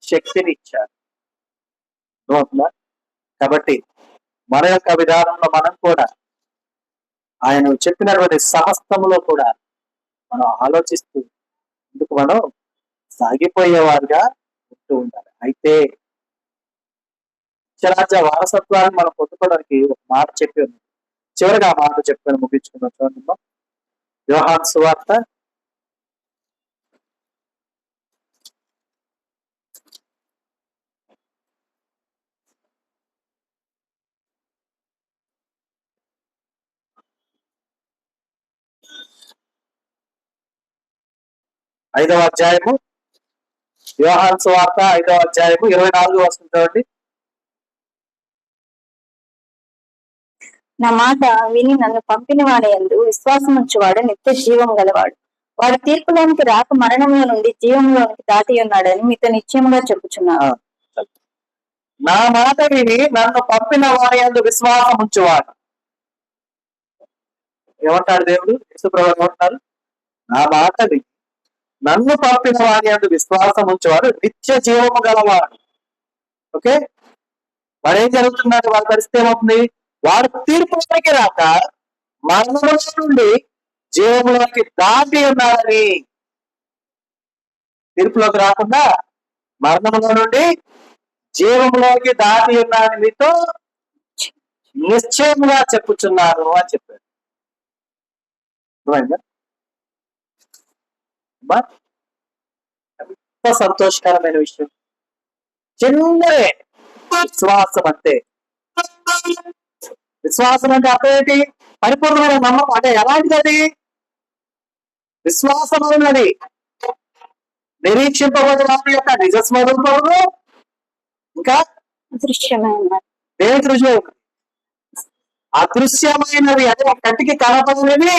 శక్తిని ఇచ్చారు. కాబట్టి మన యొక్క విధానంలో మనం కూడా ఆయన చెప్పినటువంటి సమస్తములో కూడా మనం ఆలోచిస్తూ ఇందుకు మనం సాగిపోయేవారుగా ఉంటూ ఉండాలి. అయితే నిత్యరాజ్య వారసత్వాన్ని మనం పొందుకోవడానికి ఒక మాట చెప్పి ఉంది. చివరిగా ఆ మాట చెప్పుకొని ముగించుకున్నాం. చూడండి, యోహాను సువార్త 5వ అధ్యాయము, యోహాను సువార్త 5వ అధ్యాయము 24 వస్తుంది చూడండి. నా మాట విని నన్ను పంపిన వాడి యందు విశ్వాసం ఉంచువాడు నిత్య జీవం గలవాడు. వాడు తీర్పులోనికి రాక మరణంలో నుండి జీవంలోనికి దాటి ఉన్నాడని మీతో నిశ్చయముగా చెప్పుచున్నాను. నా మాట విని నన్ను పంపిన వాడి యందు విశ్వాసం ఉంచువాడు. ఏమంటాడు దేవుడు? యేసుప్రభువు ఏమంటారు? నా మాట విని నన్ను పంపిన వాడి యందు విశ్వాసం ఉంచేవాడు నిత్య జీవము గలవాడు. ఓకే, మరి ఏం జరుగుతున్నాడు? వాడి పరిస్థితి ఏమవుతుంది? వాడు తీర్పులోకి రాక మరణంలో నుండి జీవంలోకి దాటి ఉన్నాడని. తీర్పులోకి రాకుండా మరణంలో నుండి జీవంలోకి దాటి ఉన్నాడని మీతో నిశ్చయముగా చెప్పుచున్నాను అని చెప్పాడు. ఎంత సంతోషకరమైన విషయం! చిన్నదే విశ్వాసం అంటే. విశ్వాసం అంటే అర్థం ఏంటి? పరిపూర్ణమైన నమ్మకం. అంటే ఎలాంటిది అది? విశ్వాసం ఉన్నది నిరీక్షింపబడిన వారి యొక్క నిజ స్వరూపమును ఇంకా దృశ్యమైన దేనికి రుజువు? అదృశ్యమైనవి అంటే కంటికి కనపడినవి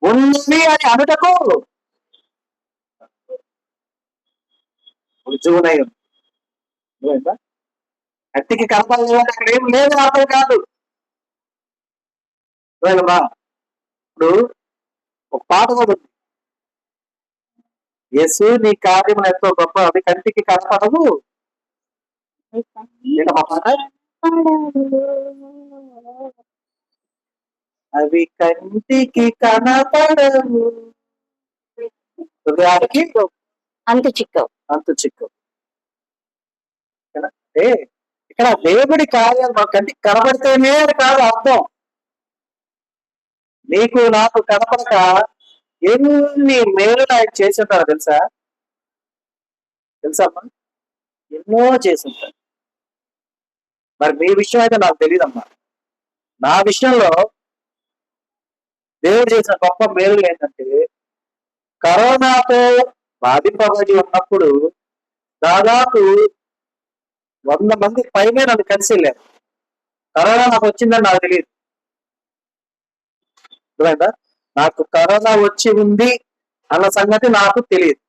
ఉన్నవి అని అనుటకు రుజువునై ఉంది. అర్థమైందా? కంటికి కనపడలేదు అంటే అక్కడ ఏం లేదు అర్థం కాదు. అర్థమైందమ్మా? ఇప్పుడు ఒక పాట కూడా ఉంది. యేసు నీ కార్యములు ఎంతో గొప్ప, అది కంటికి కనపడవు. ఏంటమ్మా పాట? అవి కంటికి కనపడవు, హృదయానికి అంత చిక్కవు. అంత చిక్కు. అంటే ఇక్కడ దేవుడి కార్యాలు మా కంటికి కనబడితేనే అది కాదు అర్థం. నీకు నాకు కనపడక ఎన్ని మేలులు ఆయన చేసి ఉంటారు తెలుసా? తెలుసమ్మా? ఎన్నో చేసి ఉంటారు. మరి మీ విషయం అయితే నాకు తెలియదమ్మా. నా విషయంలో దేవుడు చేసిన గొప్ప మేలు ఏంటంటే, కరోనాతో బాధింపబడి ఉన్నప్పుడు దాదాపు 100 మంది పైనే నన్ను కలిసి వెళ్ళారు. కరోనా నాకు వచ్చిందని నాకు తెలియదు. అర్థమైందా? నాకు కరోనా వచ్చి ఉంది అన్న సంగతి నాకు తెలియదు.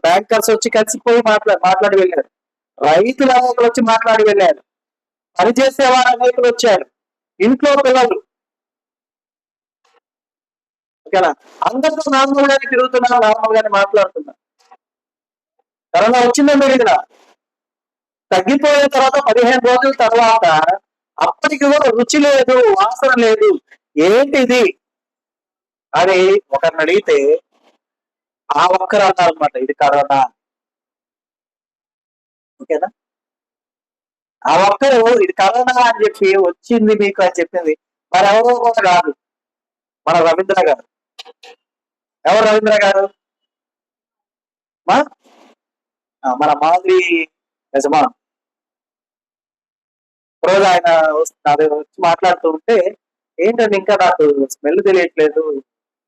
బ్యాంకర్స్ వచ్చి కలిసిపోయి మాట్లాడి వెళ్ళారు. రైతుల అనేకులు వచ్చి మాట్లాడి వెళ్ళారు. పనిచేసేవారు అనేకులు వచ్చారు. ఇంట్లో పిల్లలు, ఓకేనా, అందరితో నార్మల్ గానే తిరుగుతున్నారు, నార్మల్ గానే మాట్లాడుతున్నారు. కరోనా వచ్చిందని తెలియదురా. తగ్గిపోయిన తర్వాత 15 రోజుల తర్వాత అప్పటికి కూడా రుచి లేదు, వాసన లేదు, ఏంటిది అని ఒకరిని అడిగితే ఆ ఒక్కరు అన్నారు అనమాట, ఇది కరోనా. ఓకేనా? ఆ ఒక్కరు ఇది కరోనా అని చెప్పి వచ్చింది మీకు అని చెప్పింది మరి ఎవరో కూడా కాదు, మన రవీంద్ర గారు. ఎవరు రవీంద్ర గారు? మన మాదిరి యజమాన్. రోజు ఆయన వచ్చి మాట్లాడుతూ ఉంటే, ఏంటంటే ఇంకా నాకు స్మెల్ తెలియట్లేదు,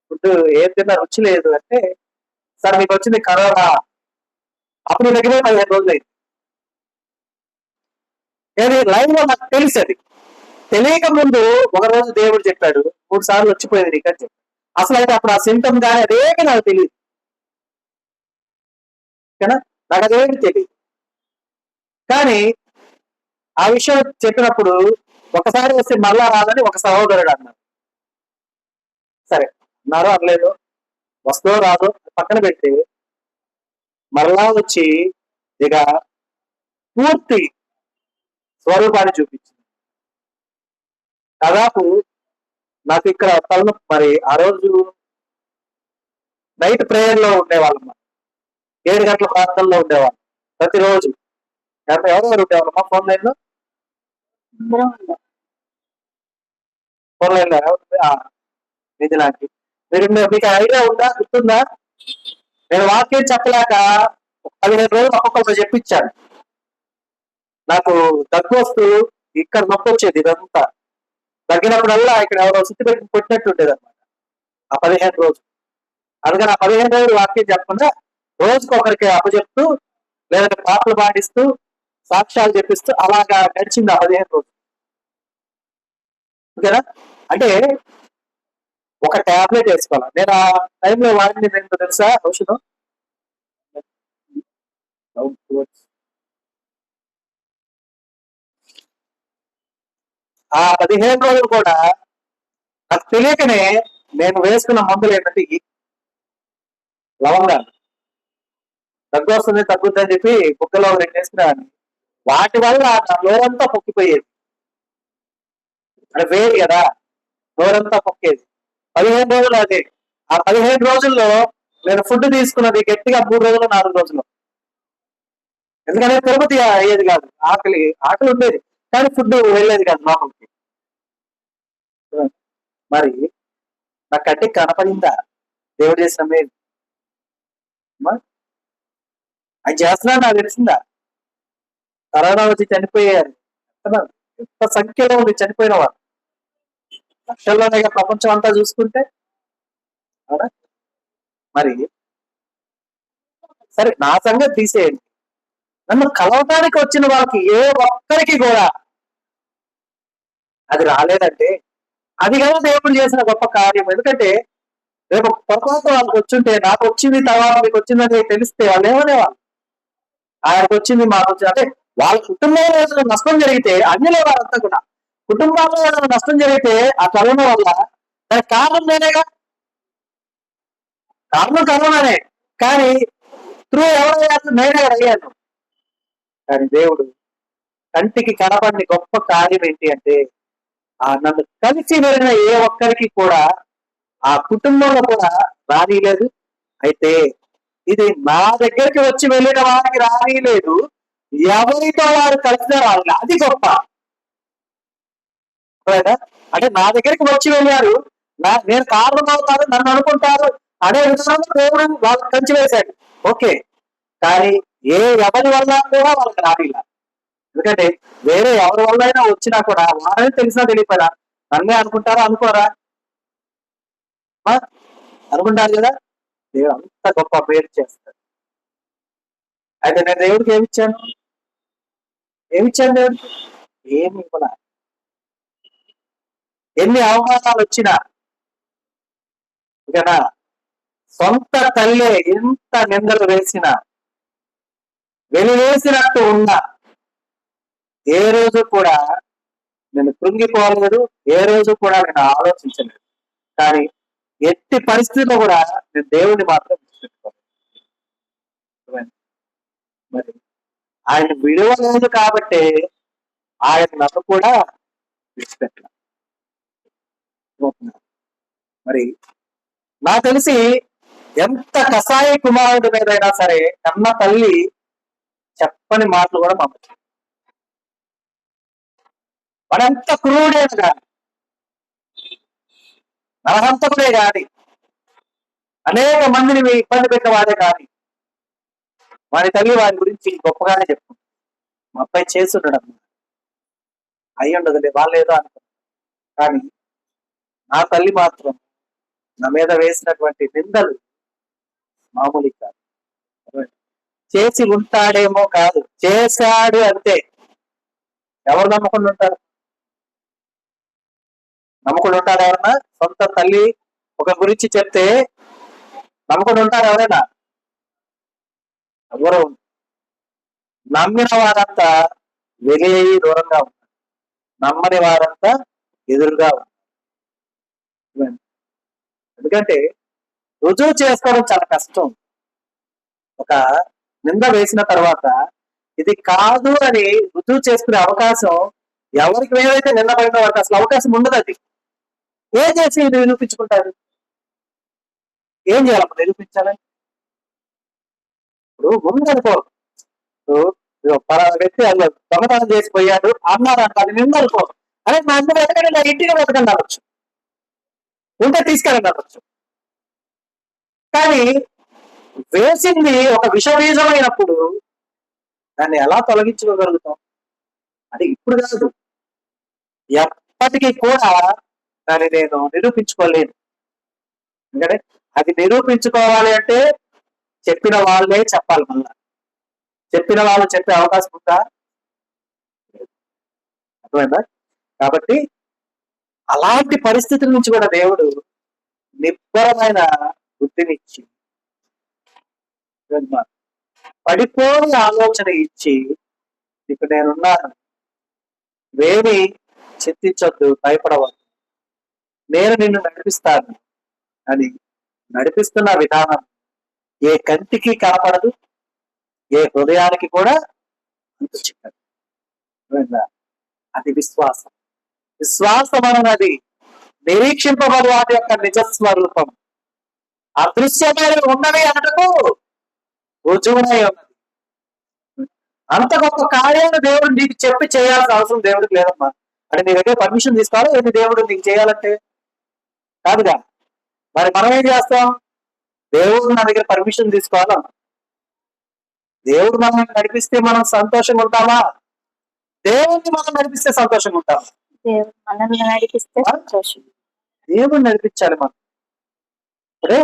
ఫుడ్ ఏం తిన్నా రుచి లేదు అంటే, సార్ మీకు వచ్చింది కరోనా. అప్పుడు దగ్గర 15 రోజులు అయింది. ఏది లైవ్ లో నాకు తెలిసేది. తెలియక ముందు ఒక రోజు దేవుడు చెప్పాడు, 3 సార్లు వచ్చిపోయింది నీకు అని చెప్పాడు. అసలు అయితే అప్పుడు ఆ సింటమ్ కానీ అదేమి నాకు తెలియదు. ఓకేనా? నాకు అదేమి తెలియదు. కానీ ఆ విషయం చెప్పినప్పుడు ఒకసారి వస్తే మళ్ళా రాదని ఒక సహోదరుడు అన్నారు. సరే అన్నారో అనలేదు, వస్తుందో రాదో పక్కన పెట్టి మరలా వచ్చి ఇక పూర్తి స్వరూపాన్ని చూపించింది. దాదాపు నాకు ఇక్కడ తలనొప్పి. మరి ఆ రోజు నైట్ ప్రేయర్ లో ఉండేవాళ్ళమ్మా, 7 గంటల ప్రార్థనలో ఉండేవాళ్ళు ప్రతిరోజు. ఎవరెవరు ఉండేవాళ్ళమ్మా ఫోన్ లైన్ లో? ఫోన్ లైన్ లో ఇది నాకు మీకు ఐడియా ఉందా, గుర్తుందా? నేను వాక్యం చెప్పలేక 15 రోజులు ఒక్కొక్కరు చెప్పించాను. నాకు దగ్గు వస్తూ ఇక్కడ నొప్పి వచ్చేది, ఇదంతా తగ్గినప్పుడల్లా ఇక్కడ ఎవరో సుత్తి పెట్టి కొట్టినట్టు ఉండేది అనమాట ఆ 15 రోజులు. అందుకని ఆ 15 రోజులు వాక్యం చెప్పకుండా రోజుకి ఒకరికి అప్పచెప్తూ లేదంటే పాటలు పాడిస్తూ సాక్ష్యాలు చెప్పిస్తూ అలాగా గడిచింది ఆ 15 రోజులు. ఓకేనా? అంటే ఒక టాబ్లెట్ వేసుకోవాలి. నేను ఆ టైంలో వాడింది ఏంటో తెలుసా ఔషధం? ఆ 15 రోజులు కూడా నాకు తెలియకనే నేను వేసుకున్న మందులు ఏంటంటే లవంగాలు. దగ్గు వస్తుంది తగ్గుద్దని చెప్పి కుక్కలో 2 వేసుకున్నాను. వాటి వల్ల నా నోరంతా పొక్కిపోయేది. అంటే వేడి కదా, నోరంతా పొక్కేది. 15 రోజులు అదే. ఆ 15 రోజుల్లో నేను ఫుడ్ తీసుకున్నది గట్టిగా 3 రోజులు 4 రోజులు. ఎందుకంటే తిరుపతి అయ్యేది కాదు, ఆకలి ఉండేది కానీ ఫుడ్ వెళ్ళేది కాదు లోపలికి. మరి నా కంటికి కనపడిందా దేవుడు చేసిన మేలు? ఆయన చేస్తున్నా నాకు తెలిసిందా? కరోనా వచ్చి చనిపోయారు ఎంత సంఖ్యలో ఉంది చనిపోయిన వారు, లక్షల్లోనే ప్రపంచం అంతా చూసుకుంటే. అవునా? మరి సరే నా సంగతి తీసేయండి, నన్ను కలవటానికి వచ్చిన వాళ్ళకి ఏ ఒక్కరికి కూడా అది రాలేదంటే అది కదా దేవుడు చేసిన గొప్ప కార్యం. ఎందుకంటే రేపు పొరపాటు వాళ్ళకి వచ్చుంటే నాకు వచ్చింది తర్వాత మీకు వచ్చిందని తెలిస్తే వాళ్ళు ఏమనేవాళ్ళు, ఆయనకు వచ్చింది మాకు వచ్చింది అంటే వాళ్ళ కుటుంబంలో ఏదైనా నష్టం జరిగితే అన్నిలో వారంతా కూడా కుటుంబాల్లో ఏదైనా నష్టం జరిగితే ఆ కరోనా వల్ల దానికి కారణం నేనేగా, కారణం కరోనానే. కానీ త్రూ ఎవరయ్యారు, నేనే అయ్యాను. కానీ దేవుడు కంటికి కనపడిన గొప్ప కార్యం ఏంటి అంటే నన్ను కలిసి వెళ్ళిన ఏ ఒక్కరికి కూడా ఆ కుటుంబంలో కూడా రానిలేదు. అయితే ఇది నా దగ్గరికి వచ్చి వెళ్ళిన వారికి రానిలేదు, ఎవరితో వారు కలిసిన వాళ్ళు, అది గొప్ప. అంటే నా దగ్గరికి వచ్చి వెళ్ళారు, నేను కారణం అవుతారు, నన్ను అనుకుంటారు అనే విధానంలో దేవుడు వాళ్ళకి కంచి వేశాడు, ఓకే. కానీ ఎవరి వల్ల కూడా వాళ్ళకి రానిలా. ఎందుకంటే వేరే ఎవరి వల్ల అయినా వచ్చినా కూడా వారని తెలిసినా తెలియపోయినా నన్నే అనుకుంటారా, అనుకోరా? అనుకుంటారు కదా. దేవుడు అంత గొప్ప పేరు చేస్తాడు. అయితే నేను దేవుడికి ఏమిచ్చాను దేవుడికి? ఏమి ఇవ్వలా. ఎన్ని అవమానాలు వచ్చినా కదా, సొంత తల్లే ఎంత నిందలు వేసినా, వెలివేసినట్టు ఉన్నా ఏ రోజు కూడా నేను కృంగిపోలేదు, ఏ రోజు కూడా నేను ఆలోచించలేదు. కానీ ఎట్టి పరిస్థితుల్లో కూడా నేను దేవుడిని మాత్రం విడిచిపెట్టుకోలేదు. మరి ఆయన విడవలేదు కాబట్టి ఆయన నన్ను కూడా విడిచిపెట్టాలి. మరి నాకు తెలిసి ఎంత కసాయ కుమారుడి మీదైనా సరే కన్న తల్లి చెప్పని మాటలు కూడా పంపించారు. వాడంత క్రూరుడే కాని, నరహంతకుడే కాని, అనేక మందిని ఇబ్బంది పెట్టిన వాడే కాని, వారి తల్లి వారి గురించి గొప్పగానే చెప్పుకుంటారు. మా అబ్బాయి చేస్తుండడం అయ్యి ఉండదులే, వాళ్ళు ఏదో అనుకుంటారు. కానీ నా తల్లి మాత్రం నా మీద వేసినటువంటి నిందలు మామూలు కాదు. చేసి ఉంటాడేమో కాదు, చేశాడు అంతే. ఎవరు నమ్మకుండా ఉంటారు? నమ్మకుండా ఉంటారు ఎవరన్నా? సొంత తల్లి ఒక గురించి చెప్తే నమ్మకుండా ఉంటారు ఎవరైనా? ఎవరు? నమ్మిన వారంతా వెలియి దూరంగా ఉంటారు, నమ్మని వారంతా ఎదురుగా ఉంటారు. ఎందుకంటే రుజువు చేసుకోవడం చాలా కష్టం. ఒక నింద వేసిన తర్వాత ఇది కాదు అని రుజువు చేసుకునే అవకాశం ఎవరికి ఏదైతే నిందపడిన వారికి అసలు అవకాశం ఉండదు. అది ఏం చేసి నిరూపించుకుంటారు? ఏం చేయాలమ్మా నిరూపించాలని? ఇప్పుడు ముందనుకో, వ్యక్తి అలా దొంగతనం చేసిపోయాడు అన్నారు అంట, అది నిందనుకో. అదే మా అమ్మ వెతకండి, నా ఇంటికి వెతకండి అనొచ్చు, ఉంటే తీసుకెళ్ళండి అనొచ్చు. కానీ వేసింది ఒక విషబీజమైనప్పుడు దాన్ని ఎలా తొలగించుకోగలుగుతాం? అది ఇప్పుడు కాదు, ఎప్పటికీ కూడా దాన్ని నేను నిరూపించుకోలేను. ఎందుకంటే అది నిరూపించుకోవాలి అంటే చెప్పిన వాళ్ళే చెప్పాలి. మళ్ళా చెప్పిన వాళ్ళు చెప్పే అవకాశం ఉందా? అర్థమైందా? కాబట్టి అలాంటి పరిస్థితుల నుంచి కూడా దేవుడు నిబ్బరమైన బుద్ధినిచ్చి, పడిపోని ఆలోచన ఇచ్చి, ఇప్పుడు నేనున్నాను, వేమి చింతించొద్దు, భయపడవద్దు, నేను నిన్ను నడిపిస్తాను అని నడిపిస్తున్న విధానం ఏ కంటికి కనపడదు, ఏ హృదయానికి కూడా అంత చిక్కదు. అది విశ్వాసం. విశ్వాసం అన్నది నిరీక్షింపబడు వాటి యొక్క నిజస్వరూపం, అదృశ్యమైన ఉన్నవి అన్నకు రుజువునై ఉన్నది. అంత గొప్ప కార్యాలు దేవుడు నీకు చెప్పి చేయాల్సిన అవసరం దేవుడికి లేదమ్మా. అంటే నీ దగ్గర పర్మిషన్ తీసుకోవాలి ఏంటి దేవుడు నీకు చేయాలంటే? కాదుగా. మరి మనం ఏం చేస్తాం? దేవుడు నా దగ్గర పర్మిషన్ తీసుకోవాలమ్మా. దేవుడు మనం నడిపిస్తే మనం సంతోషంగా ఉంటామా? దేవుడిని మనం నడిపిస్తే సంతోషంగా ఉంటామా? దేవుడు నడిపించాలి మనం, అప్పుడే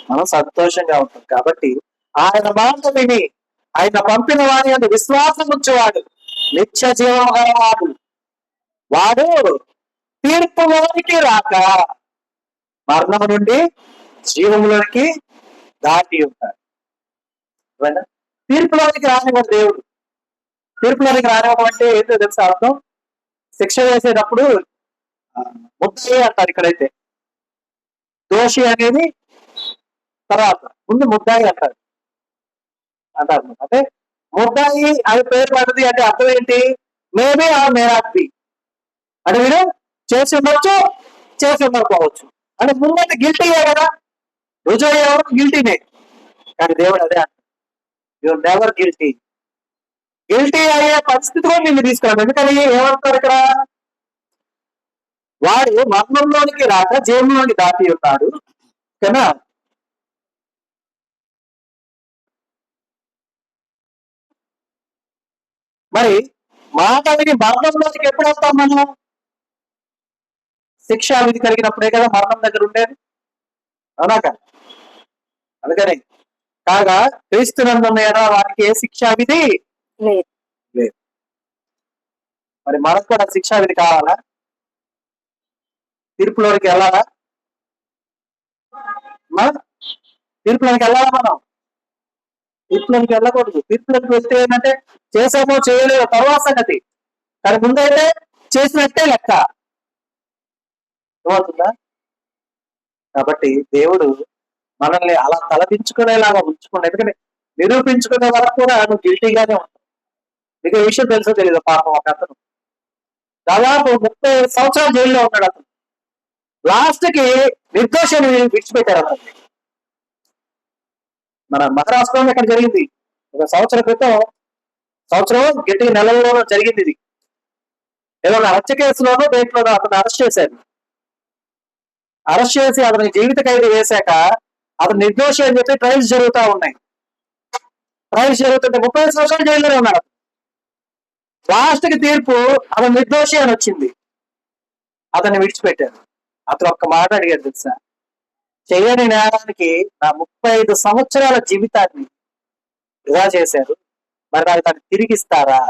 మనం సంతోషంగా ఉంటాం. కాబట్టి ఆయన మాట విని ఆయన పంపిన వారి యొక్క విశ్వాసం ఉంచేవాడు నిత్య జీవం గలవాడు. వాడు తీర్పులోనికి రాక మరణము నుండి జీవములోనికి దాటి ఉంటాడు. తీర్పులోనికి రానివ్వడు దేవుడు. తీర్పులోనికి రానివ్వడం అంటే ఏంటో తెలుసా అర్థం? శిక్ష వేసేటప్పుడు ముద్దాయి అంటారు. ఇక్కడైతే దోషి అనేది తర్వాత, ముందు ముద్దాయి అంటారు. అంటే ముద్దాయి అది పేరు పడుతుంది అంటే అర్థం ఏంటి? మేబీ ఆ మేరాక్తి అంటే వీడు చేసి ఉండొచ్చు, చేసి ఉండకపోవచ్చు. అంటే ముందైతే గిల్టీయే కదా, రుజువు అయ్యేవారు గిల్టీనే. కానీ దేవుడు అదే అంటారు, యువర్ నెవర్ గిల్టీ. గిల్టీ అయ్యే పరిస్థితి కూడా నిన్ను తీసుకురాడు. ఎందుకని ఏమంటారు ఇక్కడ? వాడు మరణంలోనికి రాక జీవంలోనికి దాటి ఉన్నాడు కదా. మరి మాట విని మరణంలోనికి ఎప్పుడు వెళ్తాం మనం? శిక్షా విధి కలిగినప్పుడే కదా మరణం దగ్గర ఉండేది, అవునా కదా? అందుకని కాగా క్రీస్తునందున్న ఎడల వారికి ఏ శిక్షా విధి లేదు. మరి మనకు కూడా శిక్షా విధి కావాలా? తీర్పులోనికి వెళ్ళాలా? తీర్పులోనికి వెళ్ళాలా? మనం తీర్పులోనికి వెళ్ళకూడదు. తీర్పులోకి వెళ్తే ఏంటంటే చేసామో చేయలేదో తర్వాత సంగతి, కానీ ముందైతే చేసినట్టే లెక్క. ఏమవుతుందా? కాబట్టి దేవుడు మనల్ని అలా తలపించుకునేలాగా ఉంచుకోండి. ఎందుకంటే నిరూపించుకునే వరకు కూడా నువ్వు గిల్టీగానే ఉంటావు. మీకు ఈ విషయం తెలుసో తెలీదు, పాపం ఒక అతను దాదాపు 30 సంవత్సరాలు జైల్లో ఉన్నాడు. అతను లాస్ట్ కి నిర్దోషాన్ని విడిచిపెట్టారు. అతన్ని మన మహారాష్ట్రలో ఇక్కడ జరిగింది. ఒక సంవత్సరం క్రితం, సంవత్సరం గట్టిగా నెలల్లోనూ జరిగింది ఇది. ఏదో హత్య కేసులోనూ దేంట్లోనూ అతను అరెస్ట్ చేశారు. అరెస్ట్ చేసి అతని జీవిత ఖైదు వేశాక అతను నిర్దోషి అని చెప్పి ట్రయల్స్ జరుగుతూ ఉన్నాయి. ట్రయల్స్ జరుగుతుంటే 30 సంవత్సరాలు జైల్లోనే ఉన్నాడు. లాస్ట్ కి తీర్పు అతను నిర్దోషి అని వచ్చింది. అతన్ని విడిచిపెట్టారు. అతను ఒక్క మాట అడిగాడు తెలుసా? చేయని నేరానికి నా 35 సంవత్సరాల జీవితాన్ని వృధా చేశారు, మరి నాకు దాన్ని తిరిగిస్తారా?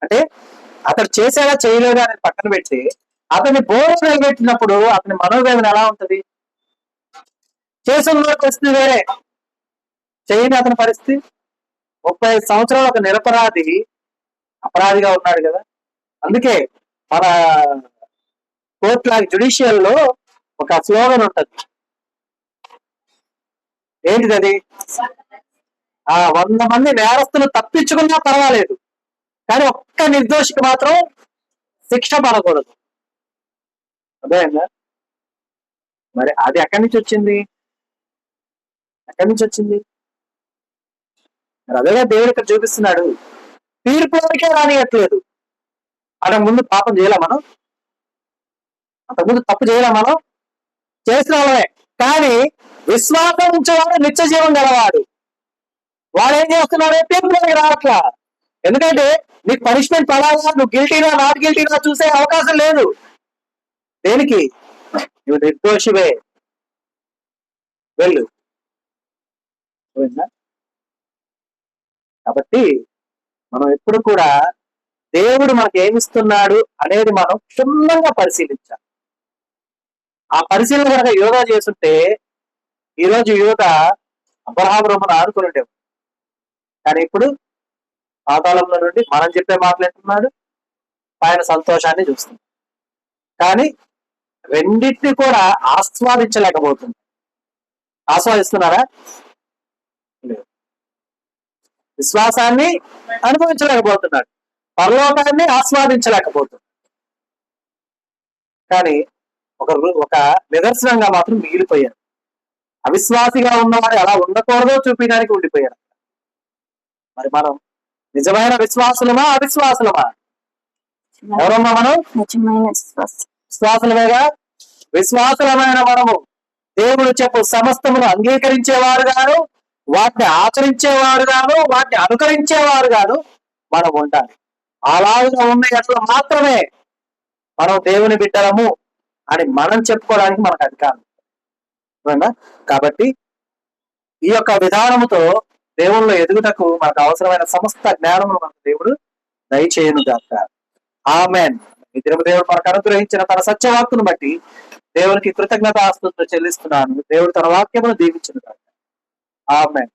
అంటే అతను చేశాడా చేయలేదా అని పక్కన పెట్టి అతన్ని బోర్డు నిలబెట్టినప్పుడు అతని మనోవేదన ఎలా ఉంటది? చేసిన పరిస్థితి వేరే, చేయని అతని పరిస్థితి. 35 సంవత్సరాలు ఒక నిరపరాధి అపరాధిగా ఉన్నాడు కదా. అందుకే మన కోర్టు లాగా జ్యుడిషియల్ లో ఒక స్లోగన్ ఉంటది. ఏంటిది అది? 100 మంది నేరస్తులు తప్పించుకున్నా పర్వాలేదు, కానీ ఒక్క నిర్దోషికి మాత్రం శిక్ష పడకూడదు. అదేనా? మరి అది ఎక్కడి నుంచి వచ్చింది? ఎక్కడి నుంచి వచ్చింది? మరి అదేగా దేవుడు ఇక్కడ చూపిస్తున్నాడు. తీర్పులోనికే రానియట్లేదు. ముందు పాపం చేయలే మనం, అంతకుముందు తప్పు చేయలే మనం, చేసిన వాళ్ళమే. కానీ విశ్వాసం ఉంచేవాడు నిత్య జీవం గలవాడు. వాడు ఏం చేస్తున్నాడు? తీర్పులోనికి రావట్లా. ఎందుకంటే నీకు పనిష్మెంట్ పడాలా, నువ్వు గిల్టీనా నాట్ గిల్టీనా చూసే అవకాశం లేదు. దేనికి? నువ్వు నిర్దోషివే, వెళ్ళు. కాబట్టి మనం ఎప్పుడు కూడా దేవుడు మనకు ఏమిస్తున్నాడు అనేది మనం క్షుణ్ణంగా పరిశీలించాలి. ఆ పరిశీలన కనుక యోగా చేస్తుంటే ఈరోజు యోగా అబ్రహాము రొమ్మను ఆడుకుని ఉండేవాడు. కానీ ఇప్పుడు పాతాళంలో నుండి మనం చెప్పే మాట్లాడుతున్నాడు, ఆయన సంతోషాన్ని చూస్తుంది. కానీ రెండింటిని కూడా ఆస్వాదించలేకపోతుంది. ఆస్వాదిస్తున్నారా? లేదు. విశ్వాసాన్ని అనుభవించలేకపోతున్నాడు, పరలోకాన్ని ఆస్వాదించలేకపోతున్నాడు. కానీ ఒక నిదర్శనంగా మాత్రం మిగిలిపోయారు. అవిశ్వాసిగా ఉన్నవాడు ఎలా ఉండకూడదో చూపించడానికి ఉండిపోయారు. మరి మనం నిజమైన విశ్వాసులమా అవిశ్వాసులమా? ఎవరమ్మా మనం? విశ్వాసులమేగా. విశ్వాసులమైన మనము దేవుడు చెప్పు సమస్తమును అంగీకరించేవారు గాను, వాటిని ఆచరించేవారు గాను, వాటిని అనుకరించేవారు గాను మనం ఉండాలి. అలాగా ఉన్న ఎట్లా మాత్రమే మనం దేవుని బిడ్డలము అని మనం చెప్పుకోవడానికి మనకు అధికారం. కాబట్టి ఈ యొక్క విధానముతో దేవుళ్ళు ఎదుగుటకు మనకు అవసరమైన సమస్త జ్ఞానము మనకు దేవుడు దయచేయును గాక. ఆమేన్. ఈ దినము దేవుడు మనకు అనుగ్రహించిన తన సత్యవాక్కును బట్టి దేవునికి కృతజ్ఞత ఆస్తులతో చెల్లిస్తున్నాను. దేవుడు తన వాక్యమును దీవించును గాక. ఆమేన్.